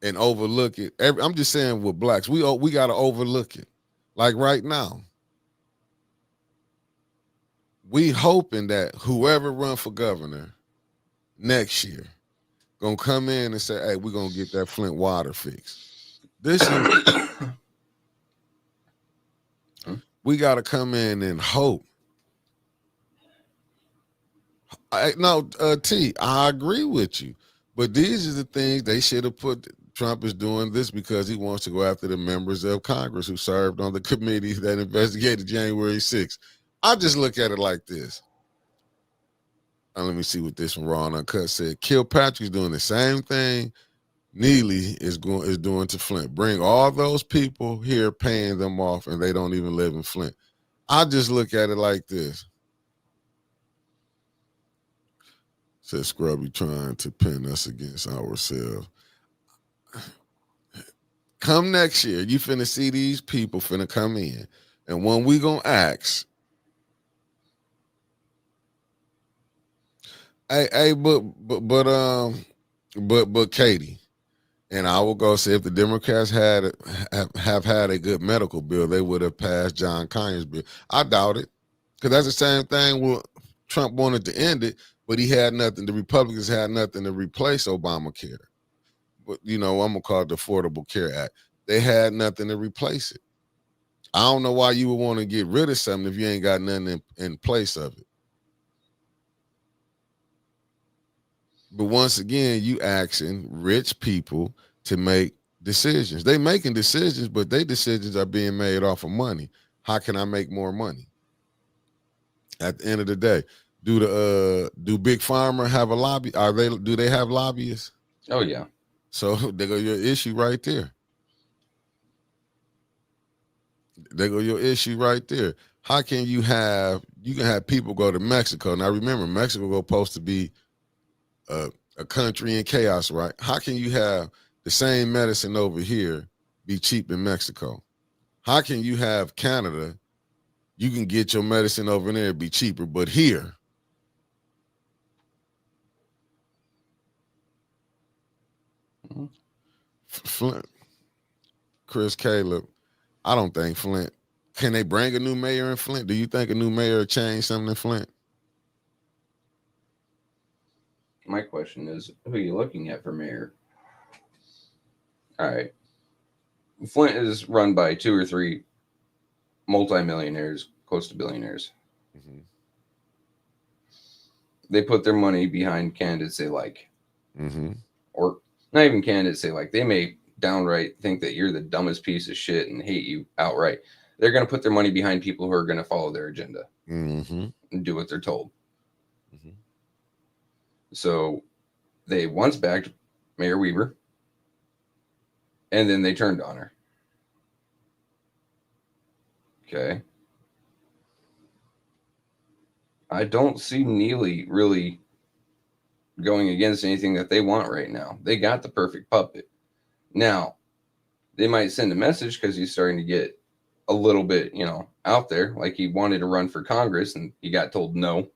and overlook it. I'm just saying with blacks, we got to overlook it. Like right now, we hoping that whoever run for governor next year gonna come in and say, hey, we're gonna get that Flint water fixed. This is we gotta come in and hope. I agree with you, but these are the things they should have put. Trump is doing this because he wants to go after the members of Congress who served on the committee that investigated January 6th. I just look at it like this. Let me see what this from Raw and Uncut said. Kilpatrick's doing the same thing Neely is doing to Flint. Bring all those people here, paying them off, and they don't even live in Flint. I just look at it like this. Said Scrubby trying to pin us against ourselves. Come next year, you finna see these people finna come in. And when we gonna ask, but Katie, and I will go say if the Democrats have had a good medical bill, they would have passed John Conyers' bill. I doubt it, because that's the same thing. Well, Trump wanted to end it, but he had nothing. The Republicans had nothing to replace Obamacare. But I'm gonna call it the Affordable Care Act. They had nothing to replace it. I don't know why you would want to get rid of something if you ain't got nothing in place of it. But once again, you asking rich people to make decisions. They making decisions, but their decisions are being made off of money. How can I make more money? At the end of the day, do Big Pharma have a lobby? Do they have lobbyists? Oh yeah. So there go your issue right there. There go your issue right there. How can you can have people go to Mexico? Now remember, Mexico supposed to be a country in chaos, right? How can you have the same medicine over here be cheap in Mexico? How can you have Canada, you can get your medicine over there be cheaper, but here? Flint, Chris Caleb, I don't think Flint. Can they bring a new mayor in Flint? Do you think a new mayor will change something in Flint? My question is, who are you looking at for mayor? All right. Flint is run by 2 or 3 multimillionaires, close to billionaires. Mm-hmm. They put their money behind candidates they like. Mm-hmm. Or not even candidates they like. They may downright think that you're the dumbest piece of shit and hate you outright. They're going to put their money behind people who are going to follow their agenda mm-hmm. and do what they're told. Mm-hmm. So they once backed Mayor Weaver, and then they turned on her. Okay. I don't see Neely really going against anything that they want right now. They got the perfect puppet. Now, they might send a message because he's starting to get a little bit, out there. Like he wanted to run for Congress and he got told no.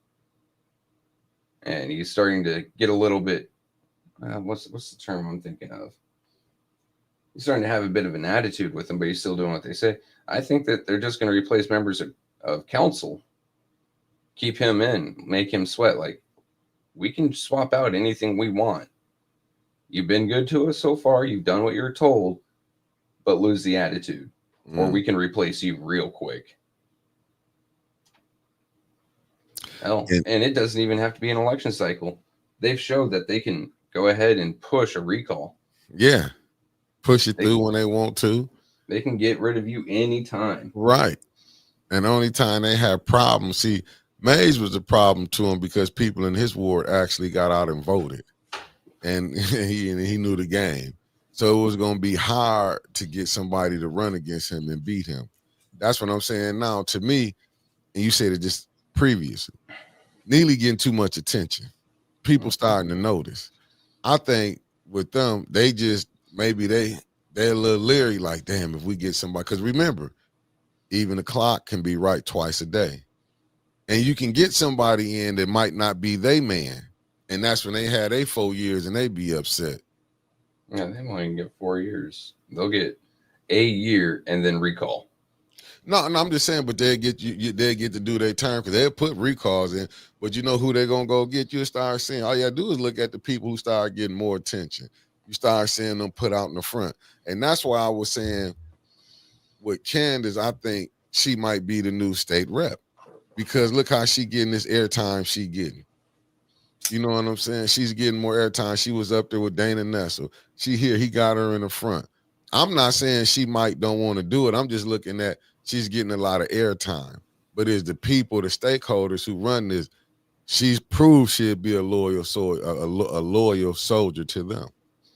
And he's starting to get a little bit, what's the term I'm thinking of? He's starting to have a bit of an attitude with him, but he's still doing what they say. I think that they're just going to replace members of council, keep him in, make him sweat. Like, we can swap out anything we want. You've been good to us so far. You've done what you're told, but lose the attitude, or we can replace you real quick. Hell, and it doesn't even have to be an election cycle. They've showed that they can go ahead and push a recall. Yeah. Push it through when they want to. They can get rid of you anytime. Right. And the only time they have problems, see, Mays was a problem to him because people in his ward actually got out and voted. And he knew the game. So it was going to be hard to get somebody to run against him and beat him. That's what I'm saying now. To me, and you said it just previously, Neely getting too much attention. People starting to notice. I think with them, they just, maybe they're a little leery, like, damn, if we get somebody, because remember, even the clock can be right twice a day. And you can get somebody in that might not be they man. And that's when they had 4 years and they be upset. Yeah, they won't even get 4 years. They'll get a year and then recall. No, I'm just saying, but they get they get to do their term because they'll put recalls in. But you know who they're gonna go get? You start seeing. All you gotta do is look at the people who start getting more attention. You start seeing them put out in the front. And that's why I was saying with Candace, I think she might be the new state rep. Because look how she getting this airtime she getting. You know what I'm saying? She's getting more airtime. She was up there with Dana Nessel. He got her in the front. I'm not saying she might don't want to do it. I'm just looking at she's getting a lot of airtime. But it's the people, the stakeholders who run this, she's proved she'd be a loyal soldier to them.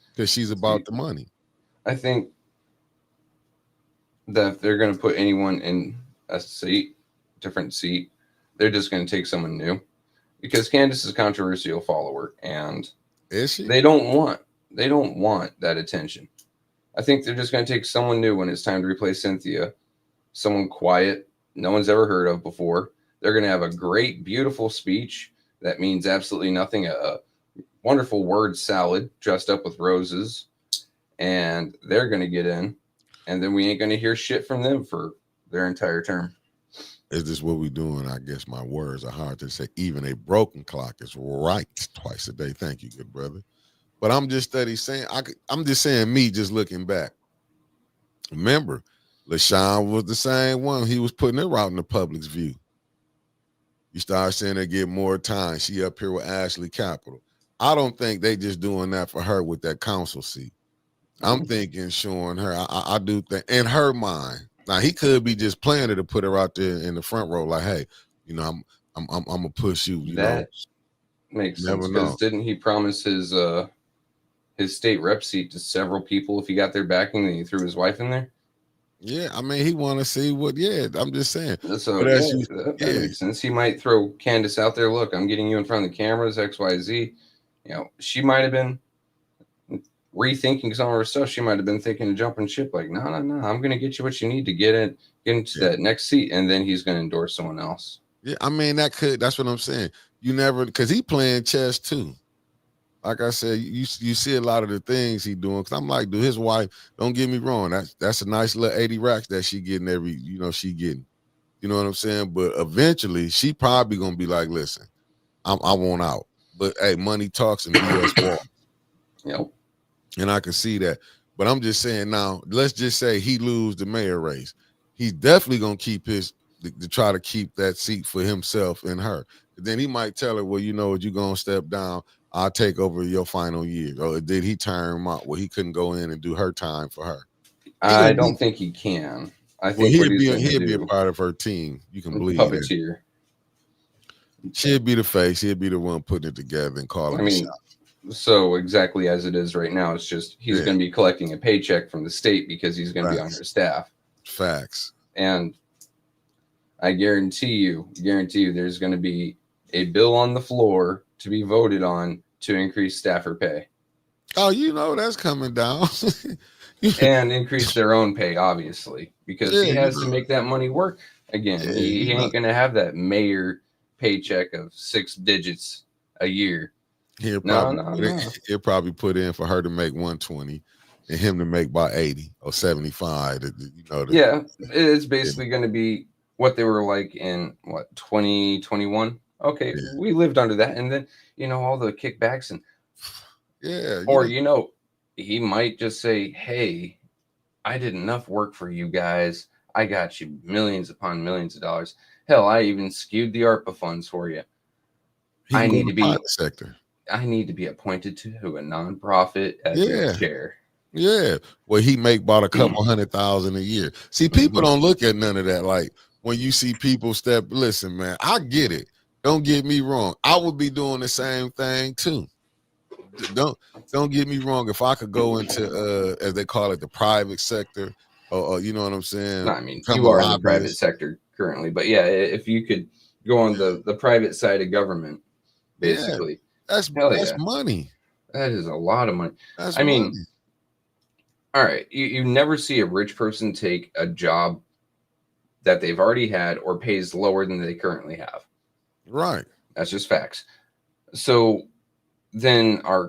Because she's about the money. I think that if they're going to put anyone in a different seat, they're just going to take someone new. Because Candace is a controversial follower, and is she? They don't want that attention. I think they're just going to take someone new when it's time to replace Cynthia, someone quiet, no one's ever heard of before. They're going to have a great, beautiful speech that means absolutely nothing, a wonderful word salad dressed up with roses, and they're going to get in, and then we ain't going to hear shit from them for their entire term. Is this what we doing? I guess my words are hard to say. Even a broken clock is right twice a day. Thank you, good brother. But I'm just saying, I'm just saying me just looking back. Remember, LaShawn was the same one. He was putting her out in the public's view. You start seeing her get more time. She up here with Ashley Capital. I don't think they just doing that for her with that council seat. I'm thinking showing her, I do think, in her mind. Now he could be just playing it to put her out there in the front row, like, hey, I'm gonna push you. That makes sense because didn't he promise his state rep seat to several people if he got their backing and he threw his wife in there? Yeah, I mean he want to see what. Yeah, I'm just saying. So that makes sense. He might throw Candace out there. Look, I'm getting you in front of the cameras. XYZ. She might have been rethinking some of her stuff. She might have been thinking of jumping ship, like, no, I'm going to get you what you need to get into that next seat, and then he's going to endorse someone else. Yeah, I mean that's what I'm saying. You never, because he playing chess too. Like I said, you see a lot of the things he doing. Because I'm like, dude, his wife, don't get me wrong, that's a nice little 80 racks that she getting she getting. You know what I'm saying? But eventually, she probably gonna be like, listen, I want out. But hey, money talks and BS walks. Yep. And I can see that. But I'm just saying now, let's just say he lose the mayor race. He's definitely going to keep to try to keep that seat for himself and her. Then he might tell her, well, you know what, you're going to step down. I'll take over your final year. Or did he term out where he couldn't go in and do her time for her? I don't think he can. I think he'd be a part of her team. You can believe puppeteer. She'd be the face. He'd be the one putting it together and calling the shot. So exactly as it is right now, it's just he's going to be collecting a paycheck from the state because he's going to be on her staff. Facts. And I guarantee you, there's going to be a bill on the floor to be voted on to increase staffer pay. Oh, you know that's coming down. And increase their own pay, obviously, because Yeah, he has to make that money work again. Yeah, He ain't going to have that mayor paycheck of 6 digits a year. He'll No, probably put in for her to make 120 and him to make about 80 or 75. Yeah, it's basically going to be what they were like in 2021. Okay, Yeah. we lived under that, and then all the kickbacks Yeah. or he might just say, "Hey, I did enough work for you guys. I got you millions upon millions of dollars. Hell, I even skewed the ARPA funds for you. I need to be private sector. I need to be appointed to a nonprofit as your chair." Yeah. Well, he make about a couple $100,000 a year. See, people don't look at none of that. Like when you see people listen, man, I get it. Don't get me wrong. I would be doing the same thing too. Don't get me wrong. If I could go into as they call it, the private sector, or you know what I'm saying? No, I mean, you are in the private sector currently, but yeah, if you could go on the private side of government, basically, that's money. That is a lot of money. I mean, all right, you never see a rich person take a job that they've already had or pays lower than they currently have. Right. That's just facts. So then I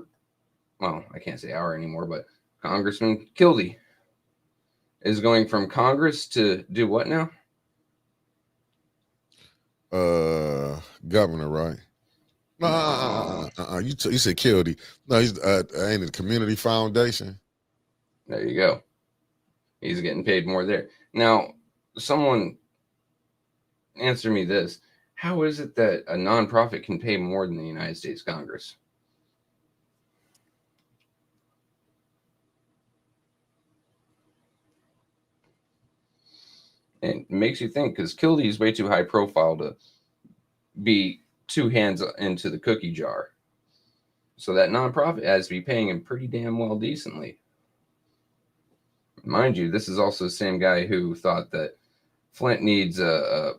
can't say our anymore, but Congressman Kildee is going from Congress to do what now? Governor, right? No, you said Kildee. No, he's ain't it Community Foundation? There you go. He's getting paid more there. Now, someone answer me this. How is it that a nonprofit can pay more than the United States Congress? And it makes you think, because Kildee is way too high profile to be 2 hands into the cookie jar. So that nonprofit has to be paying him pretty damn well decently. Mind you, this is also the same guy who thought that Flint needs a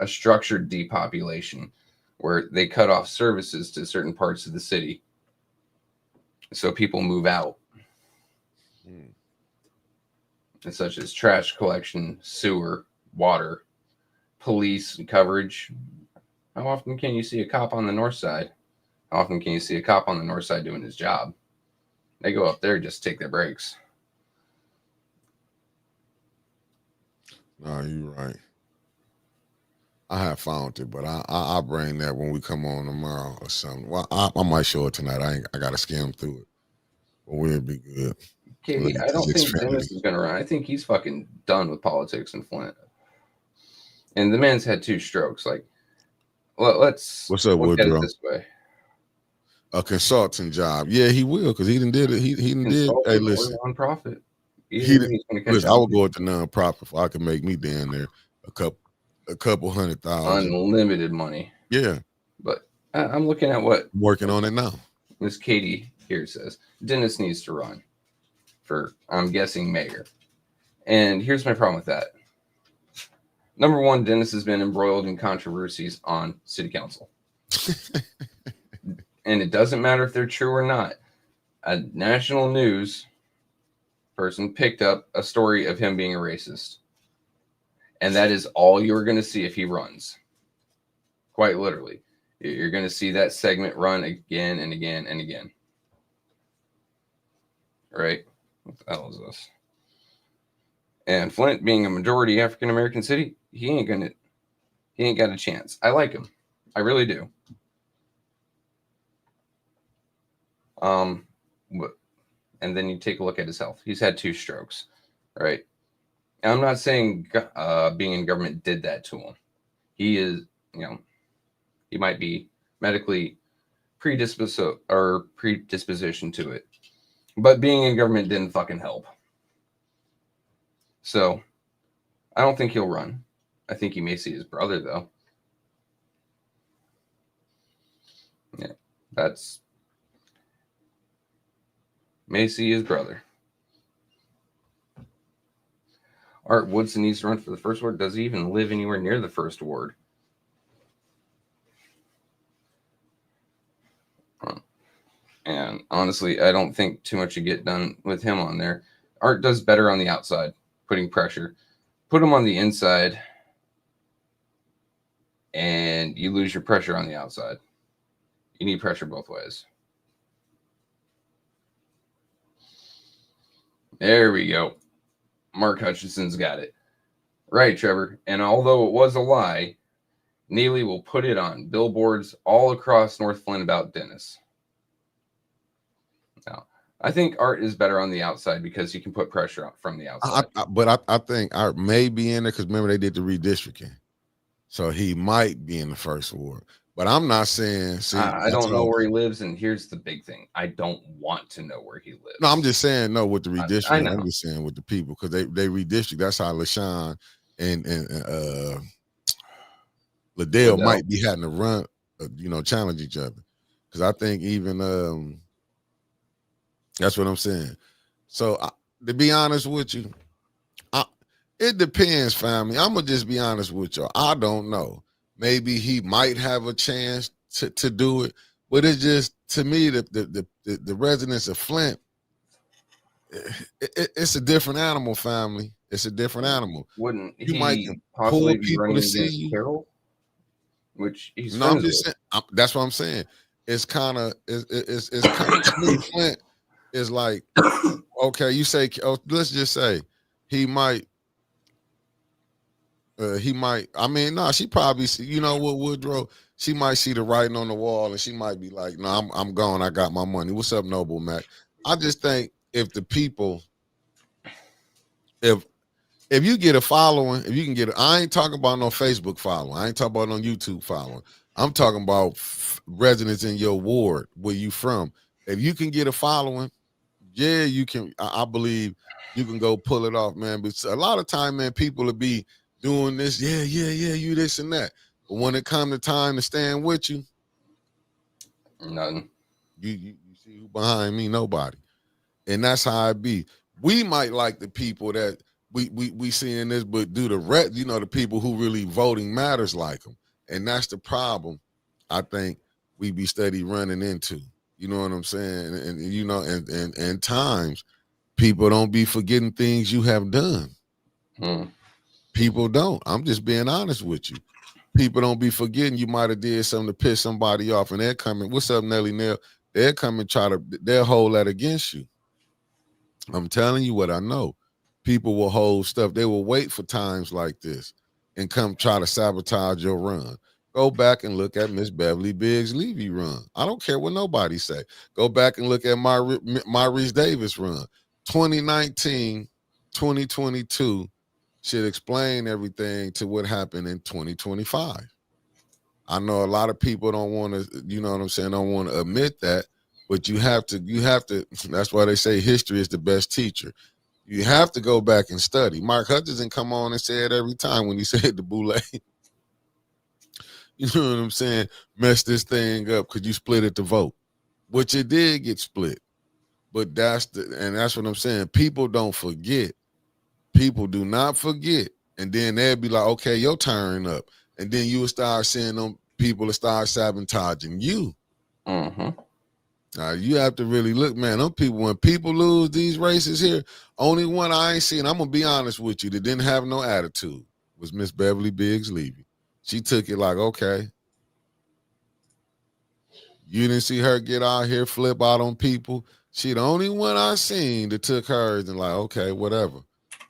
structured depopulation where they cut off services to certain parts of the city so people move out. Such as trash collection, sewer, water, police coverage. How often can you see a cop on the north side? How often can you see a cop on the north side doing his job? They go up there just take their breaks. No, you're right. I have found it, but I'll bring that when we come on tomorrow or something. Well, I might show it tonight. I got to skim through it, but we'll be good. Katie, I don't think Dennis is going to run. I think he's fucking done with politics in Flint. And the man's had 2 strokes. Like, let's what's up, look at Woodrow? it this way. A consulting job. Yeah, he will, because he done did it. He did. Hey, listen. Nonprofit. Listen, I would go at the nonprofit if I could make me down there a couple $100,000. Unlimited money. Yeah. But I'm looking at what working on it now. Miss Katie here says Dennis needs to run for, I'm guessing, mayor. And here's my problem with that. Number one, Dennis has been embroiled in controversies on city council. And it doesn't matter if they're true or not. A national news person picked up a story of him being a racist. And that is all you're going to see if he runs. Quite literally. You're going to see that segment run again and again and again. Right? What the hell is this? And Flint, being a majority African American city, he ain't got a chance. I like him. I really do. And then you take a look at his health. He's had 2 strokes, right? And I'm not saying being in government did that to him. He is, he might be medically predisposition to it. But being in government didn't fucking help. So I don't think he'll run. I think he may see his brother, though. Yeah, that's may see his brother. Art Woodson needs to run for the first ward. Does he even live anywhere near the first ward? And honestly, I don't think too much would get done with him on there. Art does better on the outside, putting pressure. Put him on the inside, and you lose your pressure on the outside. You need pressure both ways. There we go. Mark Hutchinson's got it. Right, Trevor. And although it was a lie, Neely will put it on billboards all across North Flint about Dennis. Now, I think Art is better on the outside because he can put pressure on from the outside. I think Art may be in there because remember they did the redistricting. So he might be in the first ward. But I'm not saying. See, I don't know where he lives, and here's the big thing. I don't want to know where he lives. No, I'm just saying no with the redistricting. I know. I'm just saying with the people because they redistrict. That's how LaShawn and Liddell might be having to run, challenge each other. Because I think even that's what I'm saying. So to be honest with you, it depends, family. I'm gonna just be honest with y'all. I don't know. Maybe he might have a chance to do it, but it's just to me the residents of Flint. It's a different animal, family. It's a different animal. Wouldn't you he might possibly pull be people running to see against you? Carroll? Which he's No, I'm friends just with. saying. That's what I'm saying. It's kind of it's kind of to me, Flint is like okay. You say let's just say he might. I mean, no, she probably see, you know what, Woodrow, she might see the writing on the wall and she might be like, no, I'm gone. I got my money. What's up, Noble Mac? I just think if the people, if you get a following, if you can get I ain't talking about no Facebook following. I ain't talking about no YouTube following. I'm talking about residents in your ward where you from. If you can get a following, yeah, you can. I believe you can go pull it off, man. But a lot of time, man, people will be doing this, yeah, you this and that. But when it comes to time to stand with you, Nothing. You see who behind me? Nobody. And that's how it be. We might like the people that we see in this, but do the people who really voting matters like them. And that's the problem I think we be steady running into. You know what I'm saying? And times people don't be forgetting things you have done. People don't. I'm just being honest with you. People don't be forgetting you might have did something to piss somebody off, and they're coming. What's up, Nelly Nell? They're coming they'll hold that against you. I'm telling you what I know. People will hold stuff. They will wait for times like this and come try to sabotage your run. Go back and look at Miss Beverly Biggs Levy run. I don't care what nobody say. Go back and look at Maurice Davis run. 2019, 2022 should explain everything to what happened in 2025. I know a lot of people don't want to, you know what I'm saying, don't want to admit that, but you have to, that's why they say history is the best teacher. You have to go back and study. Mark Hutchinson come on and say it every time when he said the Boule. You know what I'm saying? Mess this thing up because you split it to vote, which it did get split. But that's what I'm saying. People don't forget. People do not forget. And then they'll be like, okay, your turn up. And then you will start seeing them people to start sabotaging you. You have to really look, man. Them people, when people lose these races here, only one I ain't seen, I'm going to be honest with you, that didn't have no attitude was Miss Beverly Biggs Levy. She took it like, okay. You didn't see her get out here, flip out on people. She the only one I seen that took hers and like, okay, whatever.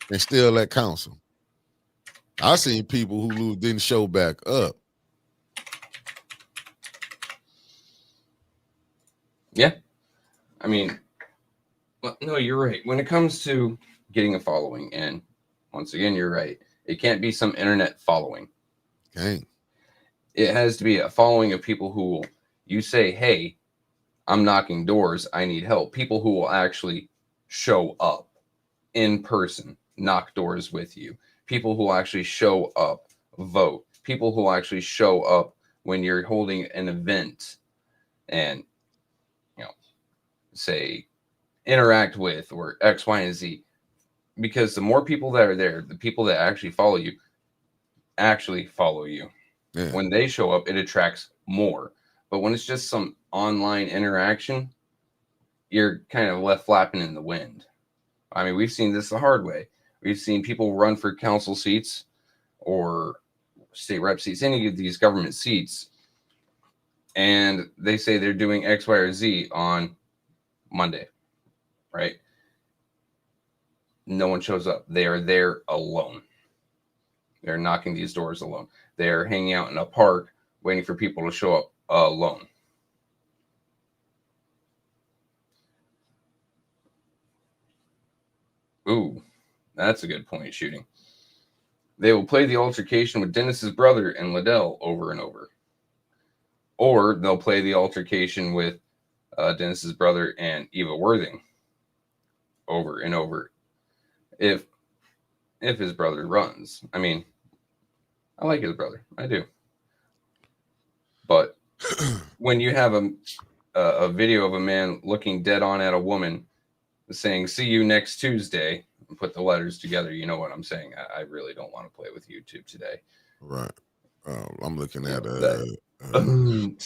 And still at council. I seen people who didn't show back up. Yeah. I mean, no, you're right. When it comes to getting a following, and once again, you're right. It can't be some internet following. Okay. It has to be a following of people who will, you say, hey, I'm knocking doors, I need help. People who will actually show up in person, knock doors with you. People who will actually show up, vote. People who will actually show up when you're holding an event and, say, interact with or X, Y, and Z. Because the more people that are there, the people that actually follow you. Yeah. When they show up, it attracts more. But when it's just some online interaction, you're kind of left flapping in the wind. I mean, we've seen this the hard way. We've seen people run for council seats or state rep seats, any of these government seats, and they say they're doing X, Y, or Z on Monday, right? No one shows up. They are there alone. They're knocking these doors alone. They're hanging out in a park waiting for people to show up alone. Ooh, that's a good point, shooting. They will play the altercation with Dennis's brother and Liddell over and over. Or they'll play the altercation with Dennis's brother and Eva Worthing over and over. If his brother runs. I mean, I like his brother. I do. But when you have a video of a man looking dead on at a woman saying, "See you next Tuesday," and put the letters together, you know what I'm saying. I really don't want to play with YouTube today. Right. I'm looking at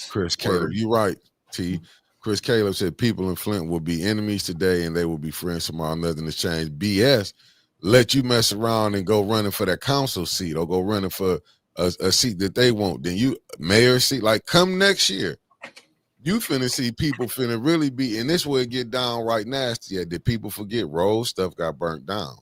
Chris Caleb. You're right, T. Chris Caleb said people in Flint will be enemies today and they will be friends tomorrow. Nothing has changed. BS. Let you mess around and go running for that council seat or go running for a seat that they want. Then you mayor seat, like come next year. You finna see people finna really be, and this will get downright nasty. Yeah, did people forget road stuff got burnt down?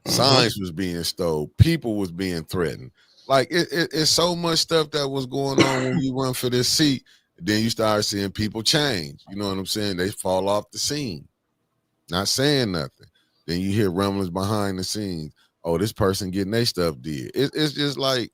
Signs was being stole. People was being threatened. Like it's so much stuff that was going on when you run for this seat. Then you start seeing people change. You know what I'm saying? They fall off the scene, not saying nothing. Then you hear rumblings behind the scenes. Oh, this person getting their stuff did. It's just like,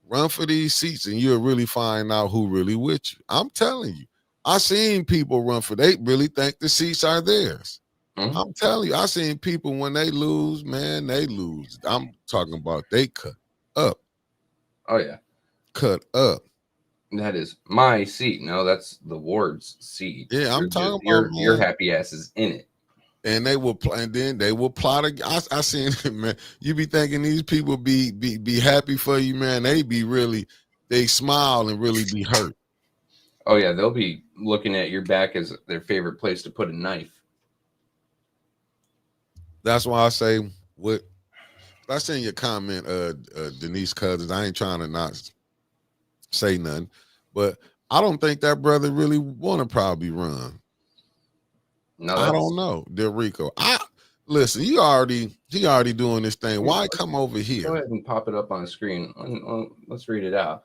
run for these seats and you'll really find out who really with you. I'm telling you. I seen people run for, they really think the seats are theirs. Mm-hmm. I'm telling you, I seen people when they lose, man, they lose. I'm talking about they cut up. Oh, yeah. Cut up. That is my seat. No, that's the ward's seat. Yeah, I'm talking about your happy ass is in it. And they will play, and then they will plot. I seen it, man. You be thinking these people be happy for you, man. They be really, they smile and really be hurt. Oh yeah, they'll be looking at your back as their favorite place to put a knife. That's why I say, what I seen your comment, Denise Cousins. I ain't trying to not say nothing, but I don't think that brother really want to probably run. No, I don't know, Delrico. Listen. He already doing this thing. Why come over here? Go ahead and pop it up on the screen. Let's read it out.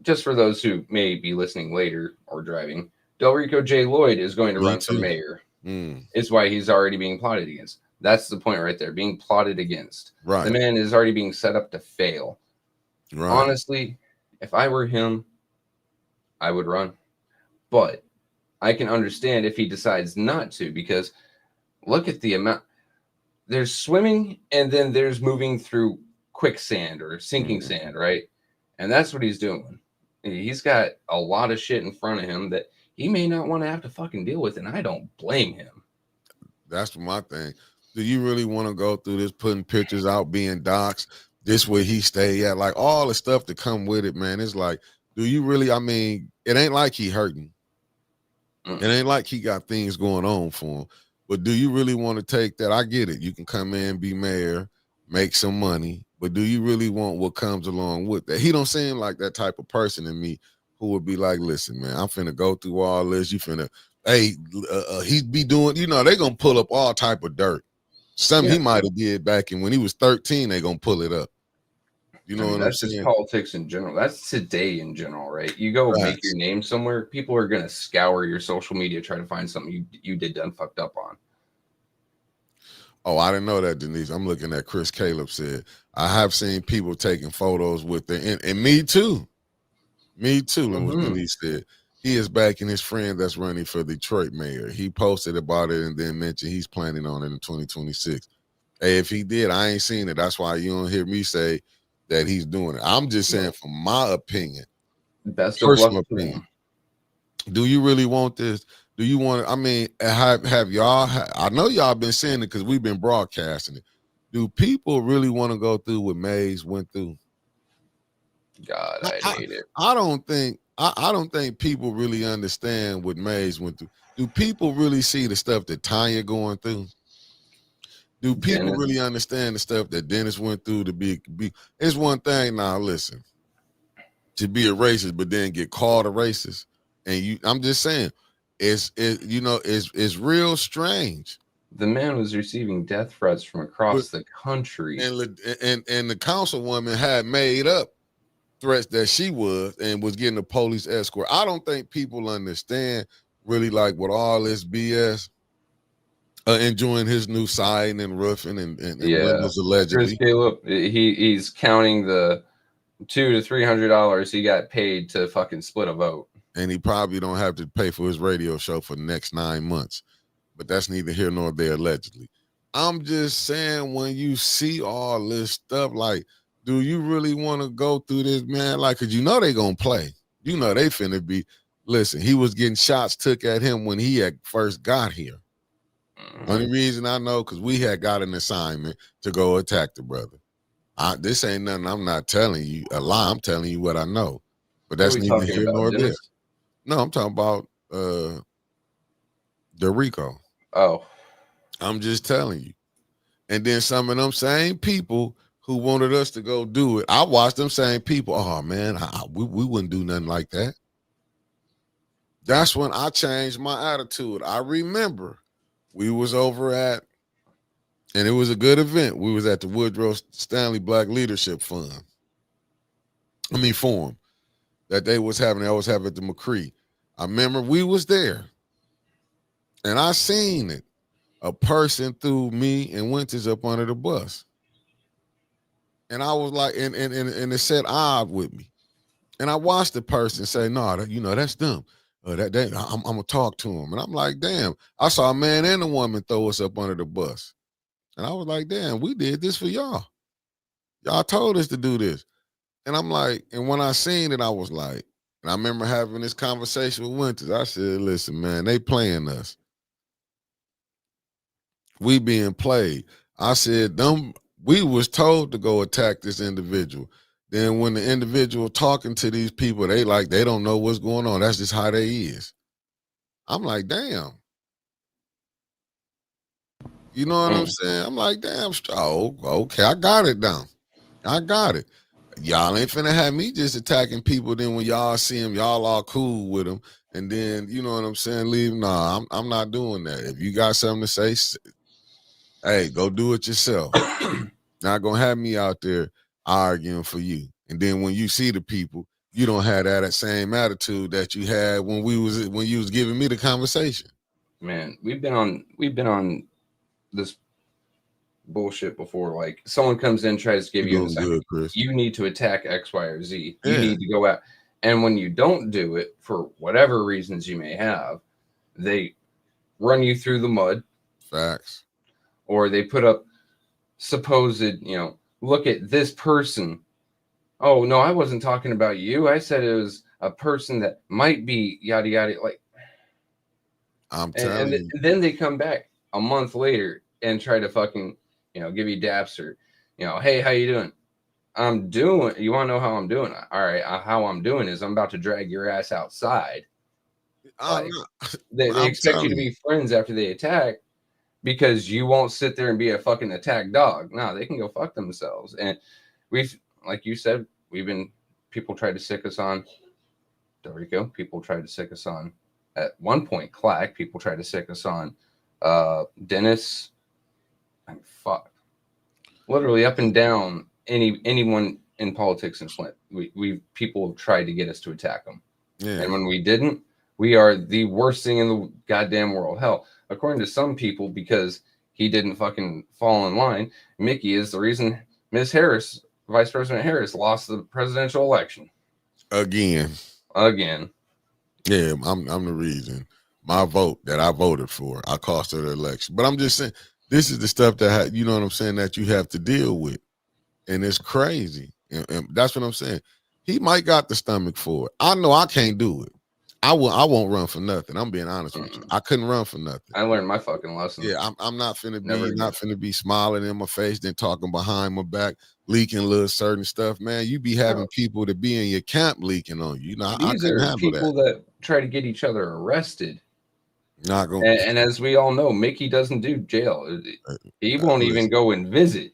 Just for those who may be listening later or driving, Delrico J. Lloyd is going to run for mayor. It's why he's already being plotted against. That's the point right there. Being plotted against. Right. The man is already being set up to fail. Right. Honestly, if I were him, I would run. But I can understand if he decides not to, because look at the amount. There's swimming and then there's moving through quicksand or sinking sand, right? And that's what he's doing. He's got a lot of shit in front of him that he may not want to have to fucking deal with, and I don't blame him. That's my thing. Do you really want to go through this, putting pictures out, being doxxed, this where he stay at, like all the stuff that come with it, man? It's like, do you really, I mean, it ain't like he hurting. It ain't like he got things going on for him. But do you really want to take that? I get it. You can come in, be mayor, make some money. But do you really want what comes along with that? He don't seem like that type of person to me who would be like, listen, man, I'm finna go through all this. You finna, hey, he'd be doing, you know, they gonna pull up all type of dirt. Something he might have did back in when he was 13, they gonna pull it up. You know what I'm saying? That's just politics in general. That's today in general, right? You go make your name somewhere, people are going to scour your social media, try to find something you did done fucked up on. Oh, I didn't know that, Denise. I'm looking at Chris Caleb said, I have seen people taking photos with the, and me too. Me too. And what Denise said, he is backing his friend that's running for Detroit mayor. He posted about it and then mentioned he's planning on it in 2026. Hey, if he did, I ain't seen it. That's why you don't hear me say that he's doing it. I'm just saying, from my opinion, personal opinion, do you really want this? Do you want it? I mean, have y'all, I know y'all been saying it because we've been broadcasting it. Do people really want to go through what Mays went through? God, I hate it. I don't think I don't think people really understand what Mays went through. Do people really see the stuff that Tanya going through? Do people Dennis. really understand the stuff that Dennis went through to be? It's one thing now. Listen, to be a racist, but then get called a racist, and I'm just saying, it's real strange. The man was receiving death threats from across the country, and the councilwoman had made up threats that she was and was getting a police escort. I don't think people understand really, like, with all this BS. Enjoying his new siding and roofing and windows allegedly. Chris Caleb, he's counting the $200 to $300 he got paid to fucking split a vote, and he probably don't have to pay for his radio show for the next 9 months. But that's neither here nor there. Allegedly, I'm just saying, when you see all this stuff, like, do you really want to go through this, man? Like, cause they gonna play. They finna be. Listen, he was getting shots took at him when he had first got here. Only reason I know, because we had got an assignment to go attack the brother. This ain't nothing. I'm not telling you a lie. I'm telling you what I know. But that's neither here nor there. No, I'm talking about Dorico. Oh. I'm just telling you. And then some of them same people who wanted us to go do it, I watched them same people. Oh, man, we wouldn't do nothing like that. That's when I changed my attitude. I remember we was over at, and it was a good event. We was at the Woodrow Stanley Black Leadership Forum that they was having. They always have at the McCree. I remember we was there, and I seen it. A person threw me and Winters up under the bus, and I was like, and it said odd with me, and I watched the person say, "No, that's dumb." I'm gonna talk to him, and I'm like, damn, I saw a man and a woman throw us up under the bus, and I was like, damn, we did this for y'all. Y'all told us to do this, and I'm like, and when I seen it, I was like, and I remember having this conversation with Winters. I said, listen, man, they playing us. We being played. I said, we was told to go attack this individual. Then when the individual talking to these people, they don't know what's going on. That's just how they is. I'm like, damn. You know what I'm saying? I'm like, damn. Oh, okay. I got it down. I got it. Y'all ain't finna have me just attacking people. Then when y'all see them, y'all all cool with them. And then, you know what I'm saying? Leave. Nah, I'm not doing that. If you got something to say, hey, go do it yourself. Not gonna have me out there arguing for you. And then when you see the people, you don't have that same attitude that you had when you was giving me the conversation. Man, we've been on this bullshit before. Like, someone comes in, tries to give you an assignment. You need to attack X, Y, or Z. You need to go out. And when you don't do it, for whatever reasons you may have, they run you through the mud. Facts. Or they put up supposed, look at this person. Oh, no, I wasn't talking about you. I said it was a person that might be yada, yada. Like, I'm telling you. And then they come back a month later and try to fucking, give you daps or, hey, how you doing? You want to know how I'm doing? All right. How I'm doing is I'm about to drag your ass outside. They expect you to be friends after they attack, because you won't sit there and be a fucking attack dog. No, they can go fuck themselves. And like you said, people tried to sick us on Dorico. People tried to sick us on, at one point, Clack. People tried to sick us on Dennis. Fuck. Literally up and down anyone in politics in Flint. People have tried to get us to attack them. Yeah. And when we didn't, we are the worst thing in the goddamn world. Hell, according to some people, because he didn't fucking fall in line, Mickey is the reason Ms. Harris, Vice President Harris, lost the presidential election. Again. Yeah, I'm the reason. My vote that I voted for, I cost her the election. But I'm just saying, this is the stuff that, you know what I'm saying, that you have to deal with. And it's crazy. And that's what I'm saying. He might got the stomach for it. I know I can't do it. I won't run for nothing. I'm being honest with you. I couldn't run for nothing. I learned my fucking lesson. Yeah, I'm not finna Never be again. not finna be smiling in my face, then talking behind my back, leaking little certain stuff. Man, you be having people to be in your camp leaking on you. You know, I These couldn't are handle people that try to get each other arrested. Not gonna. And as we all know, Mickey doesn't do jail. He won't even listen. go and visit.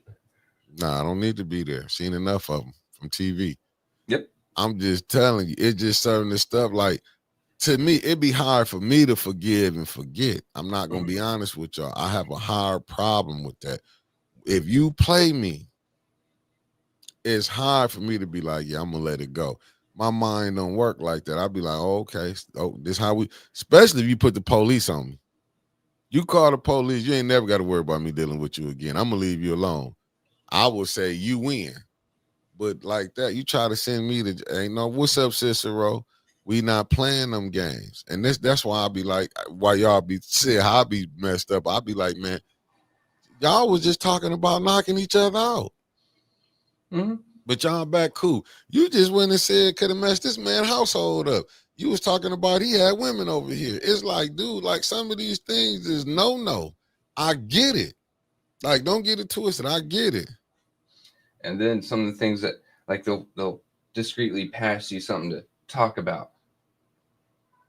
Nah, I don't need to be there. Seen enough of them from TV. Yep. I'm just telling you, it's just certain this stuff. Like, to me, it'd be hard for me to forgive and forget. I'm not gonna be honest with y'all. I have a hard problem with that. If you play me, it's hard for me to be like, yeah, I'm gonna let it go. My mind don't work like that. I'd be like, oh, okay, oh, this how we. Especially if you put the police on me. You call the police, you ain't never got to worry about me dealing with you again. I'm gonna leave you alone. I would say you win. But like that, you try to send me to ain't no what's up, Cicero? We not playing them games. And that's why I be like, why y'all be saying how I be messed up. I be like, man, y'all was just talking about knocking each other out. But y'all back cool. You just went and said could have messed this man household up. You was talking about he had women over here. It's like, dude, like some of these things is no. I get it. Like, don't get it twisted. I get it. And then some of the things that like they'll discreetly pass you something to talk about.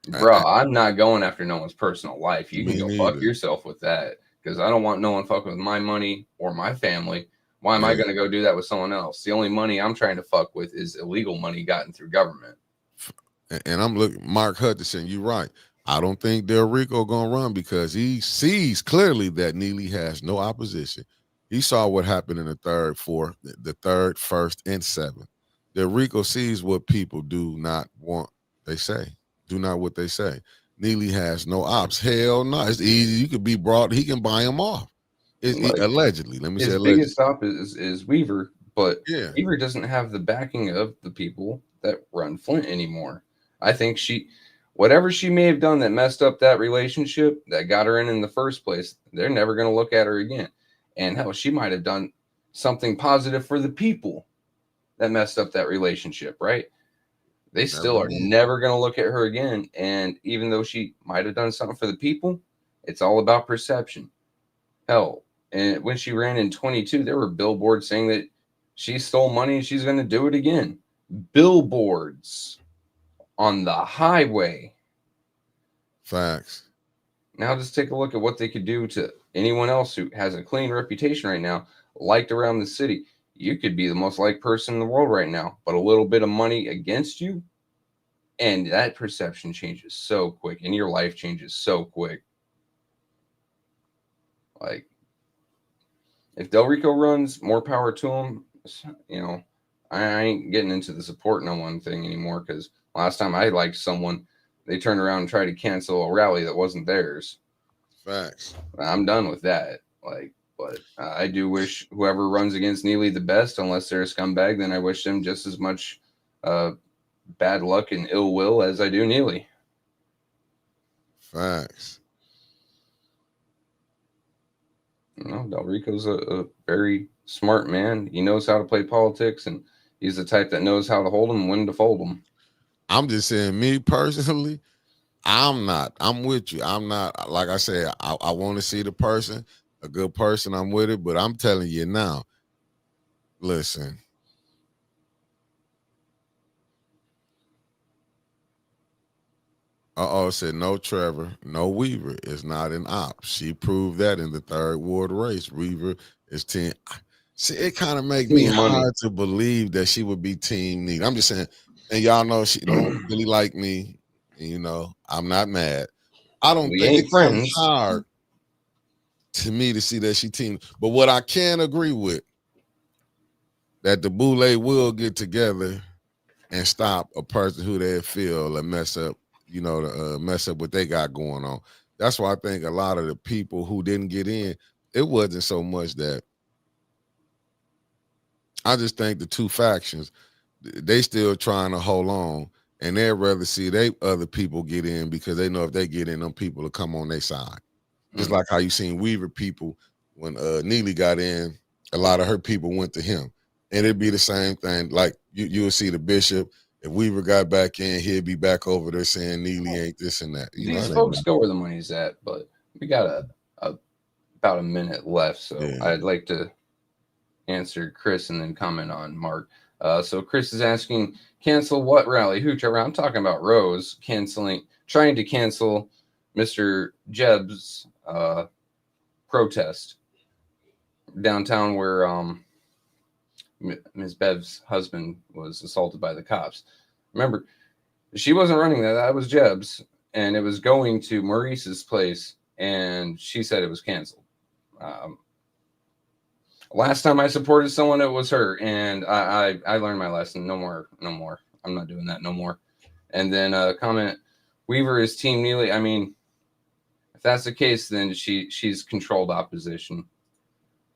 Bro, I'm not going after no one's personal life. You can go fuck yourself with that because I don't want no one fucking with my money or my family. Why am I going to go do that with someone else? The only money I'm trying to fuck with is illegal money gotten through government. And I'm looking, Mark Hutchinson, you're right. I don't think Del Rico gonna run because he sees clearly that Neely has no opposition. He saw what happened in the third, fourth, the third, first, and seventh. Del Rico sees what people do not want. They say, do not what they say. Neely has no ops. Hell no, it's easy. You could be brought. He can buy him off. Allegedly, let me say allegedly. His biggest stop is Weaver, but Weaver doesn't have the backing of the people that run Flint anymore. I think whatever she may have done that messed up that relationship that got her in the first place, they're never going to look at her again. And hell, she might have done something positive for the people that messed up that relationship, right? They still are never going to look at her again. And even though she might have done something for the people, it's all about perception. Hell, and when she ran in 22, there were billboards saying that she stole money and she's going to do it again. Billboards on the highway. Facts. Now just take a look at what they could do to anyone else who has a clean reputation right now, liked around the city. You could be the most liked person in the world right now, but a little bit of money against you, and that perception changes so quick, and your life changes so quick. Like, if Del Rico runs, more power to him. You know, I ain't getting into the support no one thing anymore because last time I liked someone, they turned around and tried to cancel a rally that wasn't theirs. Facts. I'm done with that. Like, but I do wish whoever runs against Neely the best, unless they're a scumbag, then I wish them just as much bad luck and ill will as I do Neely. Facts. No, Del Rico's a very smart man. He knows how to play politics, and he's the type that knows how to hold them and when to fold them. I'm just saying, me personally, I'm with you. I'm not, like I said, I want to see the person, a good person, I'm with it, but I'm telling you now, listen. Said no Trevor, no Weaver is not an op. She proved that in the third ward race. Weaver is 10. See, it kind of make me hard to believe that she would be team Neely. I'm just saying, and y'all know she don't really like me. You know, I'm not mad. I don't think it comes hard to me to see that she team. But what I can agree with, that the Boule will get together and stop a person who they feel and mess up, you know, mess up what they got going on. That's why I think a lot of the people who didn't get in, it wasn't so much that. I just think the two factions, they still trying to hold on, and they'd rather see they other people get in because they know if they get in, them people will come on their side. Just like how you seen Weaver people when Neely got in, a lot of her people went to him, and it'd be the same thing. Like you'll see the bishop If Weaver got back in, he'd be back over there saying Neely ain't this and that. You know, These that folks ain't go where the money's at, but we got about a minute left, so Yeah. I'd like to answer Chris and then comment on Mark. So Chris is asking, cancel what rally? Who, Trevor? I'm talking about Rose trying to cancel Mr. Jeb's protest downtown where Ms. Bev's husband was assaulted by the cops. Remember, she wasn't running that. That was Jeb's, and it was going to Maurice's place, and she said it was canceled. Last time I supported someone, it was her, and I learned my lesson. No more. I'm not doing that no more. And then comment, Weaver is Team Neely. I mean, if that's the case, then she's controlled opposition,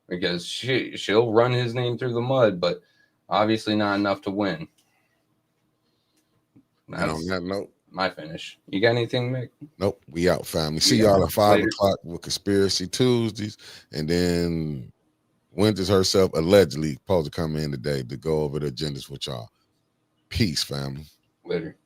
because she'll run his name through the mud, but obviously not enough to win. And on that note, my finish. You got anything, Mick? Nope. We out, family. See y'all at 5 o'clock with Conspiracy Tuesdays, and then Winters herself allegedly supposed to come in today to go over the agendas with y'all. Peace, family. Later.